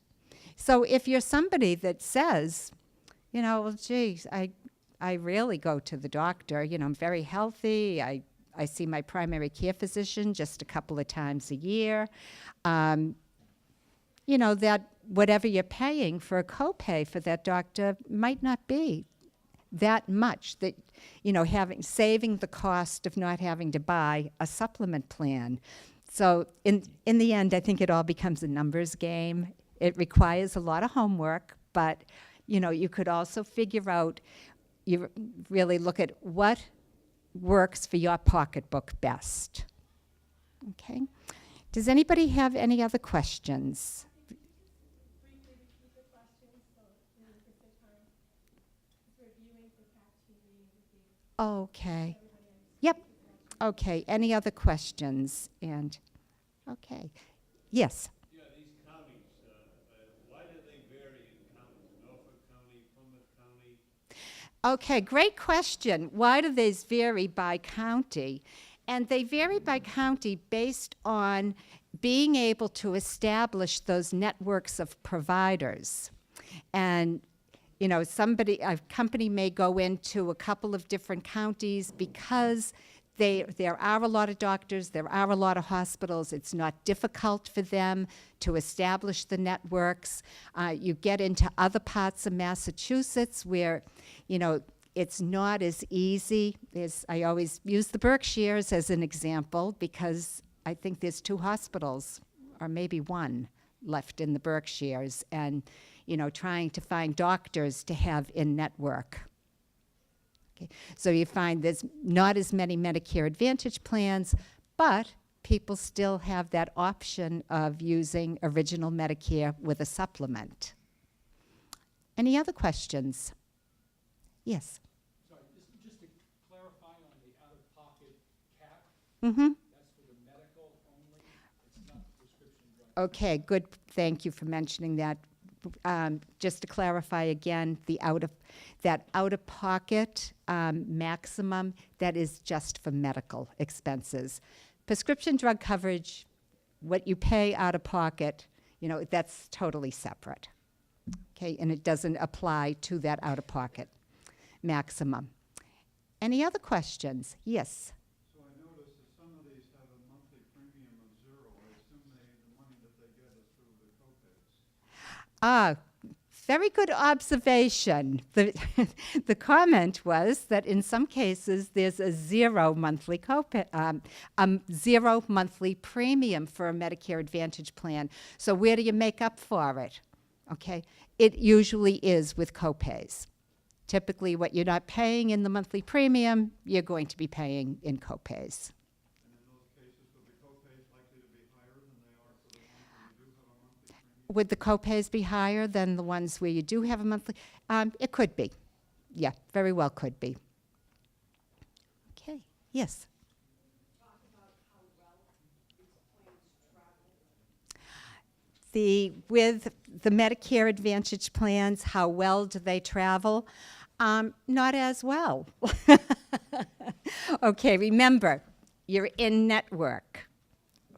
So if you're somebody that says, you know, well, geez, I rarely go to the doctor, you know, I'm very healthy, I see my primary care physician just a couple of times a year, you know, that whatever you're paying for a copay for that doctor might not be that much, that, you know, saving the cost of not having to buy a supplement plan. So in the end, I think it all becomes a numbers game. It requires a lot of homework, but, you know, you could also figure out, you really look at what works for your pocketbook best. Okay? Does anybody have any other questions? Briefly repeat the questions so in the interest of time. It's reviewing for PACTV with the Okay. everybody understands. Yep. Okay. Any other questions? And, okay. Yes. Yeah, these counties, why do they vary in counties? Norfolk County, Plymouth County? Okay, great question. Why do these vary by county? And they vary by county based on being able to establish those networks of providers. And, you know, a company may go into a couple of different counties because there are a lot of doctors, there are a lot of hospitals. It's not difficult for them to establish the networks. You get into other parts of Massachusetts where, you know, it's not as easy. I always use the Berkshires as an example because I think there's 2 hospitals, or maybe 1, left in the Berkshires, and, you know, trying to find doctors to have in network. Okay. So you find there's not as many Medicare Advantage plans, but people still have that option of using original Medicare with a supplement. Any other questions? Yes. Sorry, just to clarify on the out-of-pocket cap, Mm-hmm. that's for the medical only, it's not prescription drug. Okay, good. Thank you for mentioning that. Just to clarify again, that out-of-pocket maximum, that is just for medical expenses. Prescription drug coverage, what you pay out-of-pocket, you know, that's totally separate. Okay, and it doesn't apply to that out-of-pocket maximum. Any other questions? Yes. So I noticed that some of these have a monthly premium of 0. I assume the money that they get is through the copays. Very good observation. The comment was that in some cases there's a 0 monthly copay, 0 monthly premium for a Medicare Advantage plan. So where do you make up for it? Okay, it usually is with copays. Typically, what you're not paying in the monthly premium, you're going to be paying in copays. And in those cases, will the copays likely to be higher than they are for the ones where you do have a monthly premium? Would the copays be higher than the ones where you do have a monthly? It could be. Yeah, very well could be. Okay, yes. With the Medicare Advantage plans, how well do they travel? Not as well. Okay, remember, you're in network.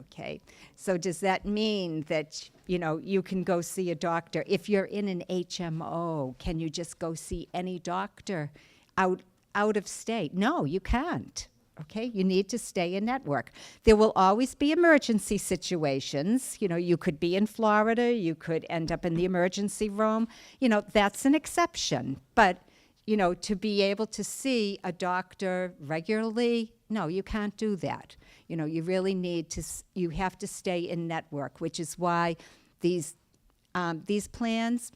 Okay, so does that mean that, you know, you can go see a doctor? If you're in an HMO, can you just go see any doctor out of state? No, you can't. Okay, you need to stay in network. There will always be emergency situations. You know, you could be in Florida, you could end up in the emergency room. You know, that's an exception. But to be able to see a doctor regularly, no, you can't do that. You really need to, you have to stay in network, which is why these plans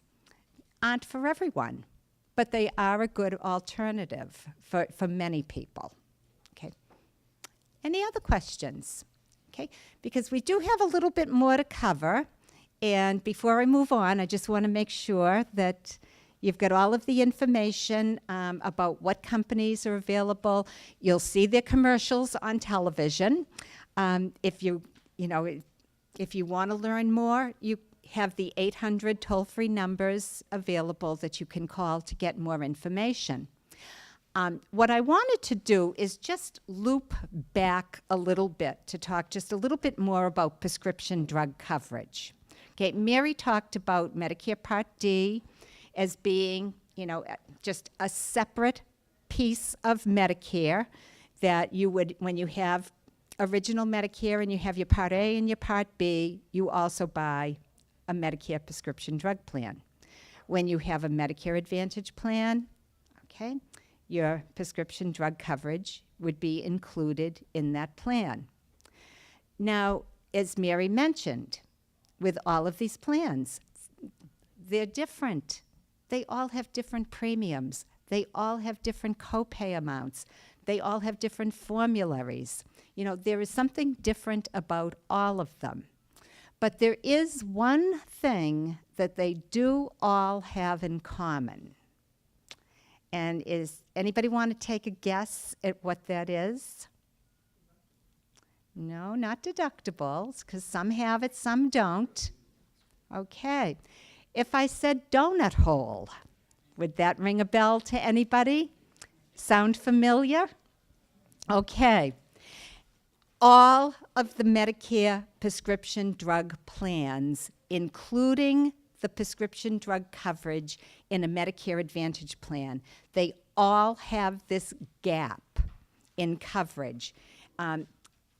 aren't for everyone, but they are a good alternative for many people. Okay. Any other questions? Okay, because we do have a little bit more to cover. And before I move on, I just want to make sure that you've got all of the information about what companies are available. You'll see their commercials on television. If you want to learn more, you have the 800 toll-free numbers available that you can call to get more information. What I wanted to do is just loop back a little bit to talk just a little bit more about prescription drug coverage. Okay, Mary talked about Medicare Part D as being, just a separate piece of Medicare that you would, when you have original Medicare and you have your Part A and your Part B, you also buy a Medicare prescription drug plan. When you have a Medicare Advantage plan, okay, your prescription drug coverage would be included in that plan. Now, as Mary mentioned, with all of these plans, they're different. They all have different premiums. They all have different copay amounts. They all have different formularies. There is something different about all of them. But there is one thing that they do all have in common. And is anybody want to take a guess at what that is? No, not deductibles, because some have it, some don't. Okay. If I said donut hole, would that ring a bell to anybody? Sound familiar? Okay. All of the Medicare prescription drug plans, including the prescription drug coverage in a Medicare Advantage plan, they all have this gap in coverage.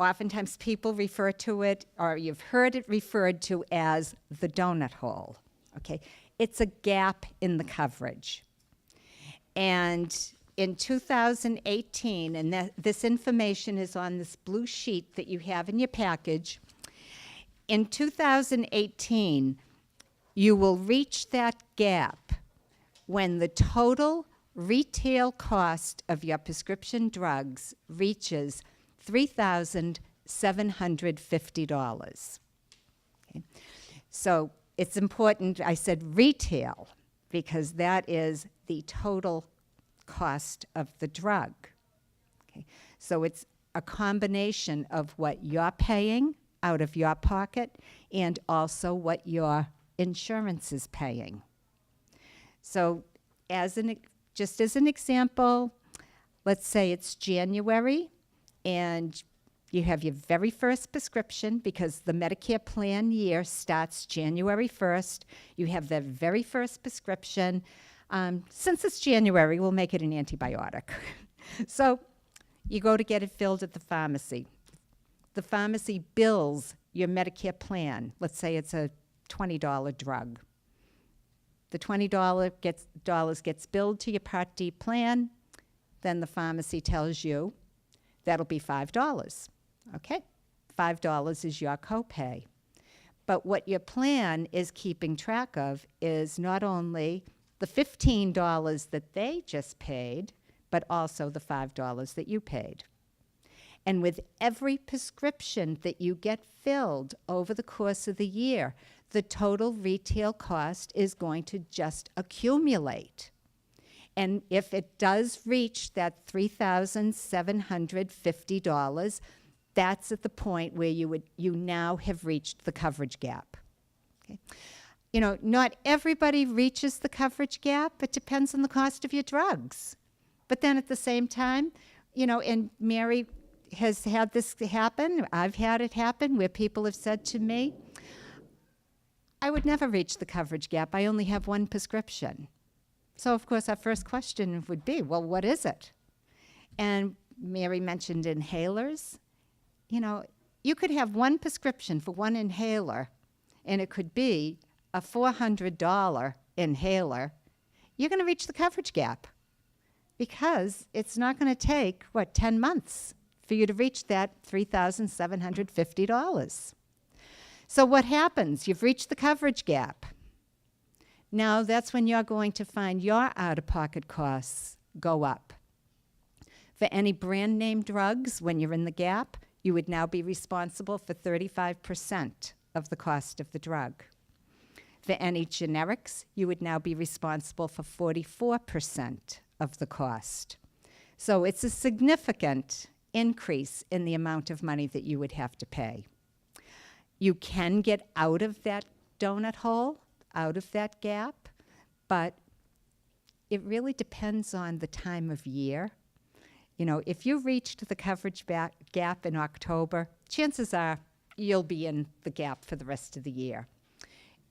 Oftentimes people refer to it, or you've heard it referred to as the donut hole. Okay, it's a gap in the coverage. And in 2018, and this information is on this blue sheet that you have in your package, in 2018, you will reach that gap when the total retail cost of your prescription drugs reaches $3,750. Okay. So it's important, I said retail, because that is the total cost of the drug. Okay. So it's a combination of what you're paying out of your pocket and also what your insurance is paying. So just as an example, let's say it's January and you have your very first prescription, because the Medicare plan year starts January 1st. You have the very first prescription. Since it's January, we'll make it an antibiotic. So you go to get it filled at the pharmacy. The pharmacy bills your Medicare plan. Let's say it's a $20 drug. The $20 gets billed to your Part D plan. Then the pharmacy tells you that'll be $5. Okay, $5 is your copay. But what your plan is keeping track of is not only the $15 that they just paid, but also the $5 that you paid. And with every prescription that you get filled over the course of the year, the total retail cost is going to just accumulate. And if it does reach that $3,750, that's at the point where you now have reached the coverage gap. Okay. Not everybody reaches the coverage gap. It depends on the cost of your drugs. But then at the same time, and Mary has had this happen, I've had it happen, where people have said to me, I would never reach the coverage gap. I only have one prescription. So, of course, our first question would be, well, what is it? And Mary mentioned inhalers. You could have one prescription for one inhaler, and it could be a $400 inhaler. You're going to reach the coverage gap. because it's not going to take, 10 months for you to reach that $3,750. So what happens? You've reached the coverage gap. Now that's when you're going to find your out-of-pocket costs go up. For any brand name drugs, when you're in the gap, you would now be responsible for 35% of the cost of the drug. For any generics, you would now be responsible for 44% of the cost. So it's a significant increase in the amount of money that you would have to pay. You can get out of that donut hole, out of that gap, but it really depends on the time of year. You know, if you reached the coverage gap in October, chances are you'll be in the gap for the rest of the year.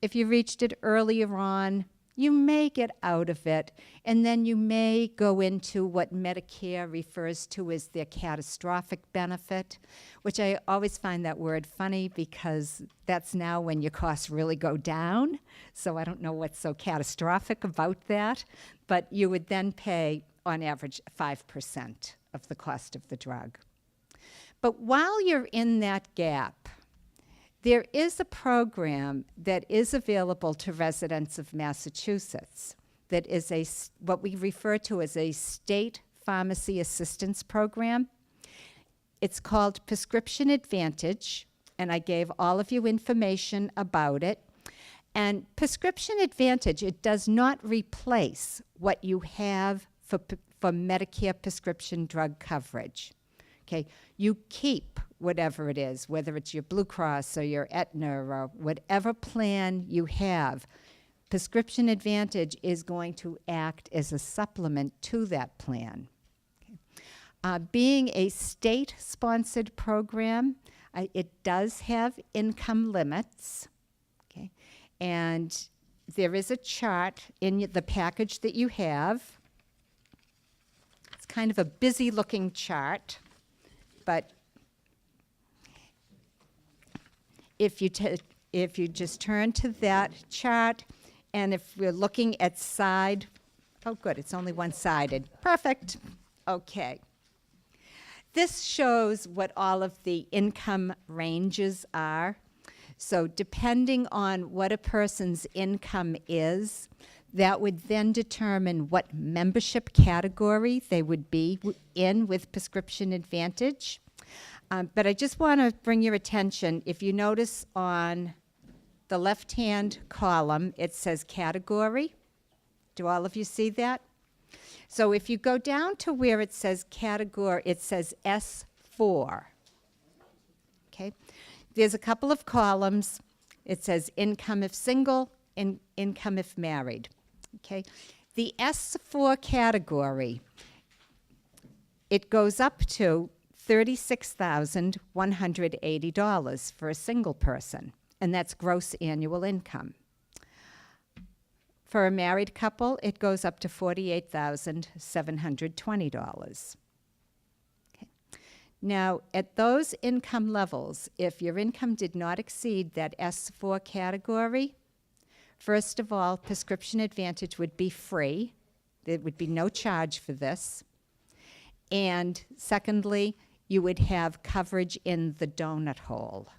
If you reached it earlier on, you may get out of it, and then you may go into what Medicare refers to as their catastrophic benefit, which I always find that word funny because that's now when your costs really go down. So I don't know what's so catastrophic about that, but you would then pay, on average, 5% of the cost of the drug. But while you're in that gap, there is a program that is available to residents of Massachusetts that is what we refer to as a state pharmacy assistance program. It's called Prescription Advantage, and I gave all of you information about it. And Prescription Advantage, it does not replace what you have for Medicare prescription drug coverage. Okay, you keep whatever it is, whether it's your Blue Cross or your Aetna or whatever plan you have. Prescription Advantage is going to act as a supplement to that plan. Okay. Being a state-sponsored program, it does have income limits. Okay, and there is a chart in the package that you have. It's kind of a busy-looking chart. But if you just turn to that chart, and if we're looking at side, oh good, it's only one-sided. Perfect. Okay. This shows what all of the income ranges are. So depending on what a person's income is, that would then determine what membership category they would be in with Prescription Advantage. But I just want to bring your attention, if you notice on the left-hand column, it says category. Do all of you see that? So if you go down to where it says category, it says S4. Okay? There's a couple of columns. It says income if single, income if married. Okay, the S4 category, it goes up to $36,180 for a single person, and that's gross annual income. For a married couple, it goes up to $48,720. Okay. Now, at those income levels, if your income did not exceed that S4 category, first of all, Prescription Advantage would be free. There would be no charge for this. And secondly, you would have coverage in the donut hole.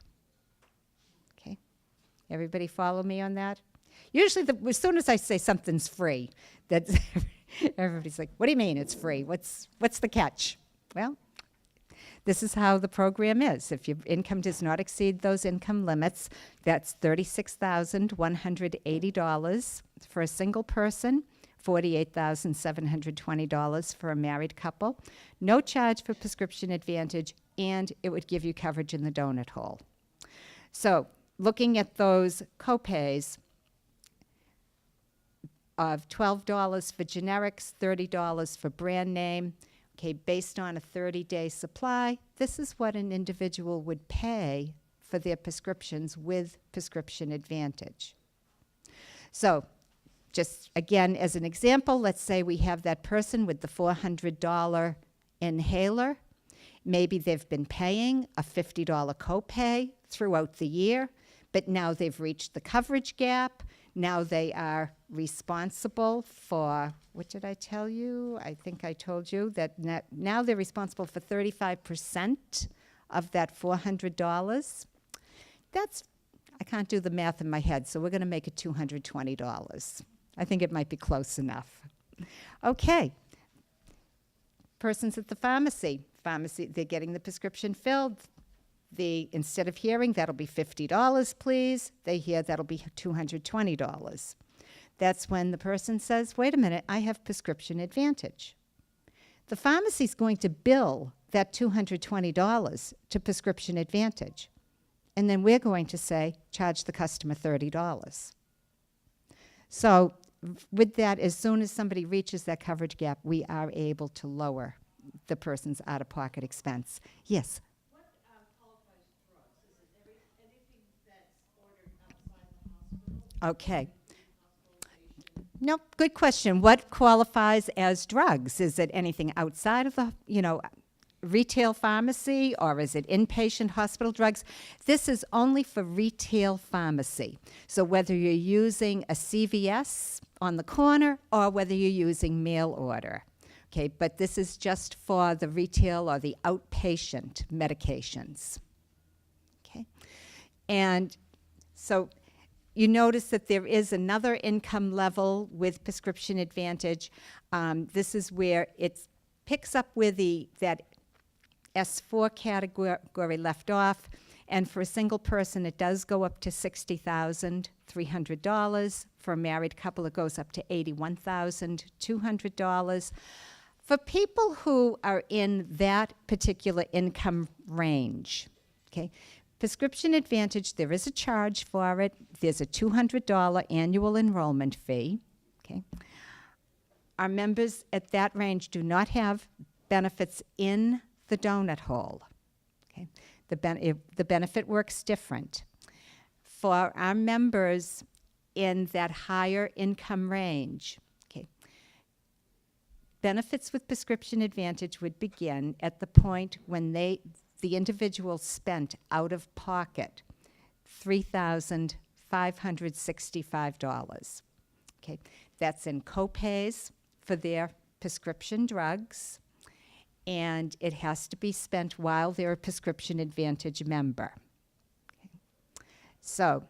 Okay? Everybody follow me on that? Usually, as soon as I say something's free, that's everybody's like, what do you mean it's free? What's the catch? Well, this is how the program is. If your income does not exceed those income limits, that's $36,180 for a single person, $48,720 for a married couple. No charge for Prescription Advantage, and it would give you coverage in the donut hole. So looking at those copays of $12 for generics, $30 for brand name, okay, based on a 30-day supply, this is what an individual would pay for their prescriptions with Prescription Advantage. So just again, as an example, let's say we have that person with the $400 inhaler. Maybe they've been paying a $50 copay throughout the year, but now they've reached the coverage gap. Now they are responsible for, what did I tell you? I think I told you that now they're responsible for 35% of that $400. That's, I can't do the math in my head, so we're going to make it $220. I think it might be close enough. Okay. Persons at the pharmacy. They're getting the prescription filled. Instead of hearing, that'll be $50, please. They hear that'll be $220. That's when the person says, wait a minute, I have prescription advantage. The pharmacy's going to bill that $220 to prescription advantage. And then we're going to say, charge the customer $30. So with that, as soon as somebody reaches that coverage gap, we are able to lower the person's out-of-pocket expense. Yes? What qualifies drugs? Is it anything that's ordered outside the hospital? Okay. Hospitalization? No, good question. What qualifies as drugs? Is it anything outside of the, retail pharmacy, or is it inpatient hospital drugs? This is only for retail pharmacy. So whether you're using a CVS on the corner or whether you're using mail order. Okay, but this is just for the retail or the outpatient medications. Okay, and so you notice that there is another income level with prescription advantage. This is where it picks up where that S4 category left off, and for a single person it does go up to $60,300. For a married couple it goes up to $81,200. For people who are in that particular income range, okay, prescription advantage, there is a charge for it. There's a $200 annual enrollment fee. Okay. Our members at that range do not have benefits in the donut hole. Okay. The benefit works different. For our members in that higher income range, okay, benefits with prescription advantage would begin at the point when the individual spent out of pocket $3,565. Okay, that's in copays for their prescription drugs, and it has to be spent while they're a prescription advantage member. Okay. So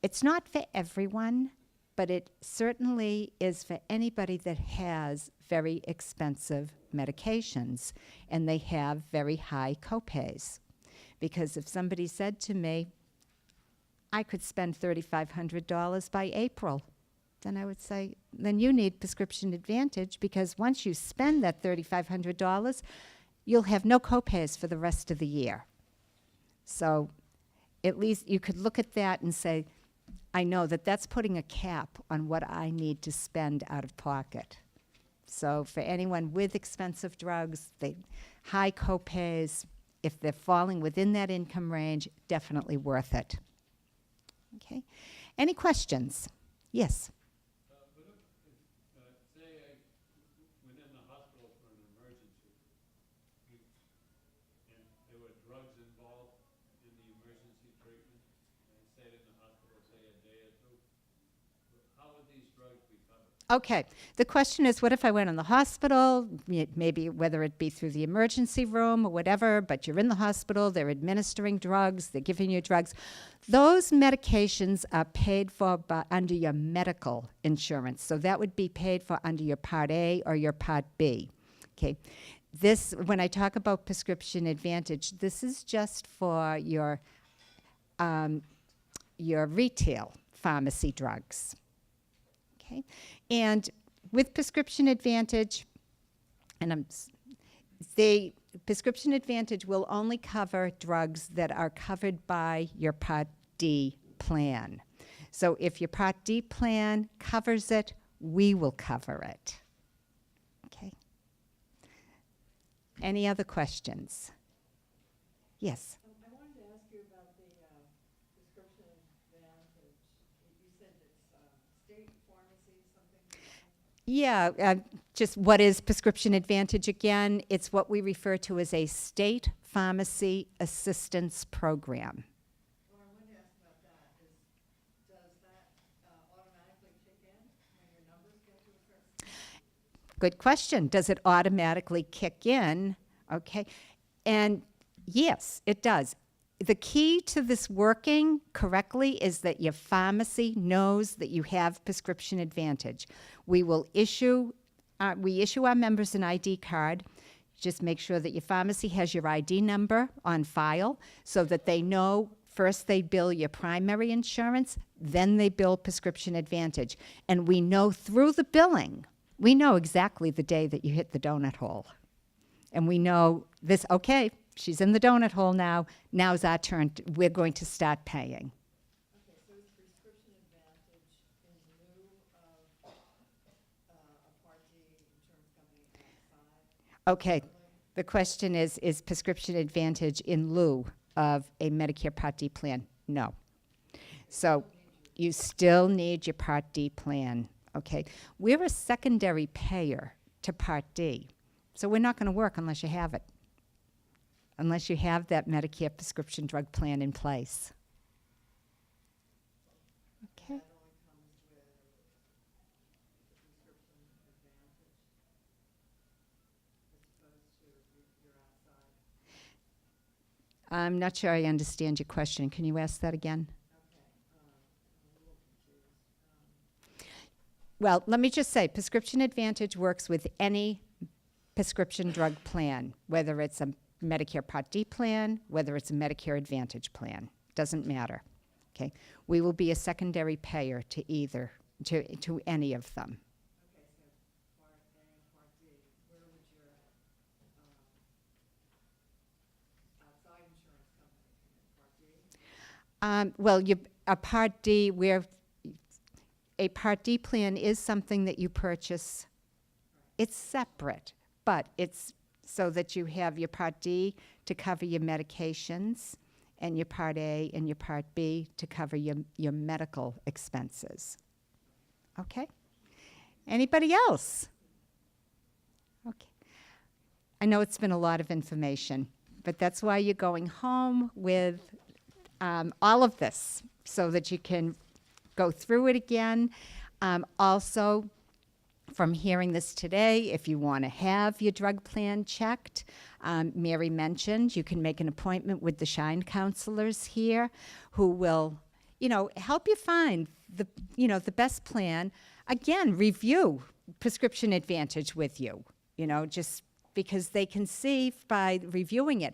it's not for everyone, but it certainly is for anybody that has very expensive medications and they have very high copays. Because if somebody said to me, I could spend $3,500 by April, then I would say, then you need prescription advantage, because once you spend that $3,500, you'll have no copays for the rest of the year. So at least you could look at that and say, I know that that's putting a cap on what I need to spend out of pocket. So for anyone with expensive drugs, high copays, if they're falling within that income range, definitely worth it. Okay. Any questions? Yes. But if say I went in the hospital for an emergency, and there were drugs involved in the emergency treatment, and I stayed in the hospital, say, a day or two, how would these drugs be covered? Okay. The question is, what if I went in the hospital, maybe whether it be through the emergency room or whatever, but you're in the hospital, they're administering drugs, they're giving you drugs. Those medications are paid for under your medical insurance. So that would be paid for under your Part A or your Part B. Okay. This, when I talk about prescription advantage, this is just for your retail pharmacy drugs. Okay. And with prescription advantage, and the prescription advantage will only cover drugs that are covered by your Part D plan. So if your Part D plan covers it, we will cover it. Okay. Any other questions? Yes. I wanted to ask you about the prescription advantage. You said it's state pharmacy, something? Yeah, just what is prescription advantage again? It's what we refer to as a state pharmacy assistance program. What I wanted to ask about that is, does that Good question. Does it automatically kick in? Okay. And yes, it does. The key to this working correctly is that your pharmacy knows that you have prescription advantage. We will issue our members an ID card. Just make sure that your pharmacy has your ID number on file so that they know first they bill your primary insurance, then they bill prescription advantage. And we know through the billing, we know exactly the day that you hit the donut hole. And we know this, okay, she's in the donut hole now. Now's our turn. We're going to start paying. Okay, so is prescription advantage in lieu of a Part D insurance company outside? Okay, the question is prescription advantage in lieu of a Medicare Part D plan? No. So you still need your Part D plan, okay? We're a secondary payer to Part D, so we're not going to work unless you have it, unless you have that Medicare prescription drug plan in place. Okay. That only comes with the prescription advantage as opposed to your outside. I'm not sure I understand your question. Can you ask that again? Okay, I'm a little confused. Well, let me just say, prescription advantage works with any prescription drug plan, whether it's a Medicare Part D plan, whether it's a Medicare Advantage plan. Doesn't matter. Okay? We will be a secondary payer to either, to any of them. Okay, so Part A and Part D, where would your outside insurance company come in? Part D? Well, a Part D, where a Part D plan is something that you purchase. It's separate, but it's so that you have your Part D to cover your medications and your Part A and your Part B to cover your medical expenses. Okay? Anybody else? Okay. I know it's been a lot of information, but that's why you're going home with all of this so that you can go through it again. Also, from hearing this today, if you want to have your drug plan checked, Mary mentioned you can make an appointment with the SHINE counselors here who will, help you find the best plan. Again, review prescription advantage with you, just because they can see by reviewing it,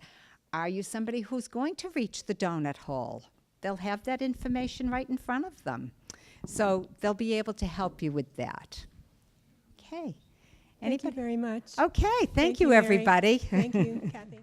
are you somebody who's going to reach the donut hole? They'll have that information right in front of them. So they'll be able to help you with that. Okay. Thank you very much. Okay, thank you, Mary. everybody. Thank you, Kathy.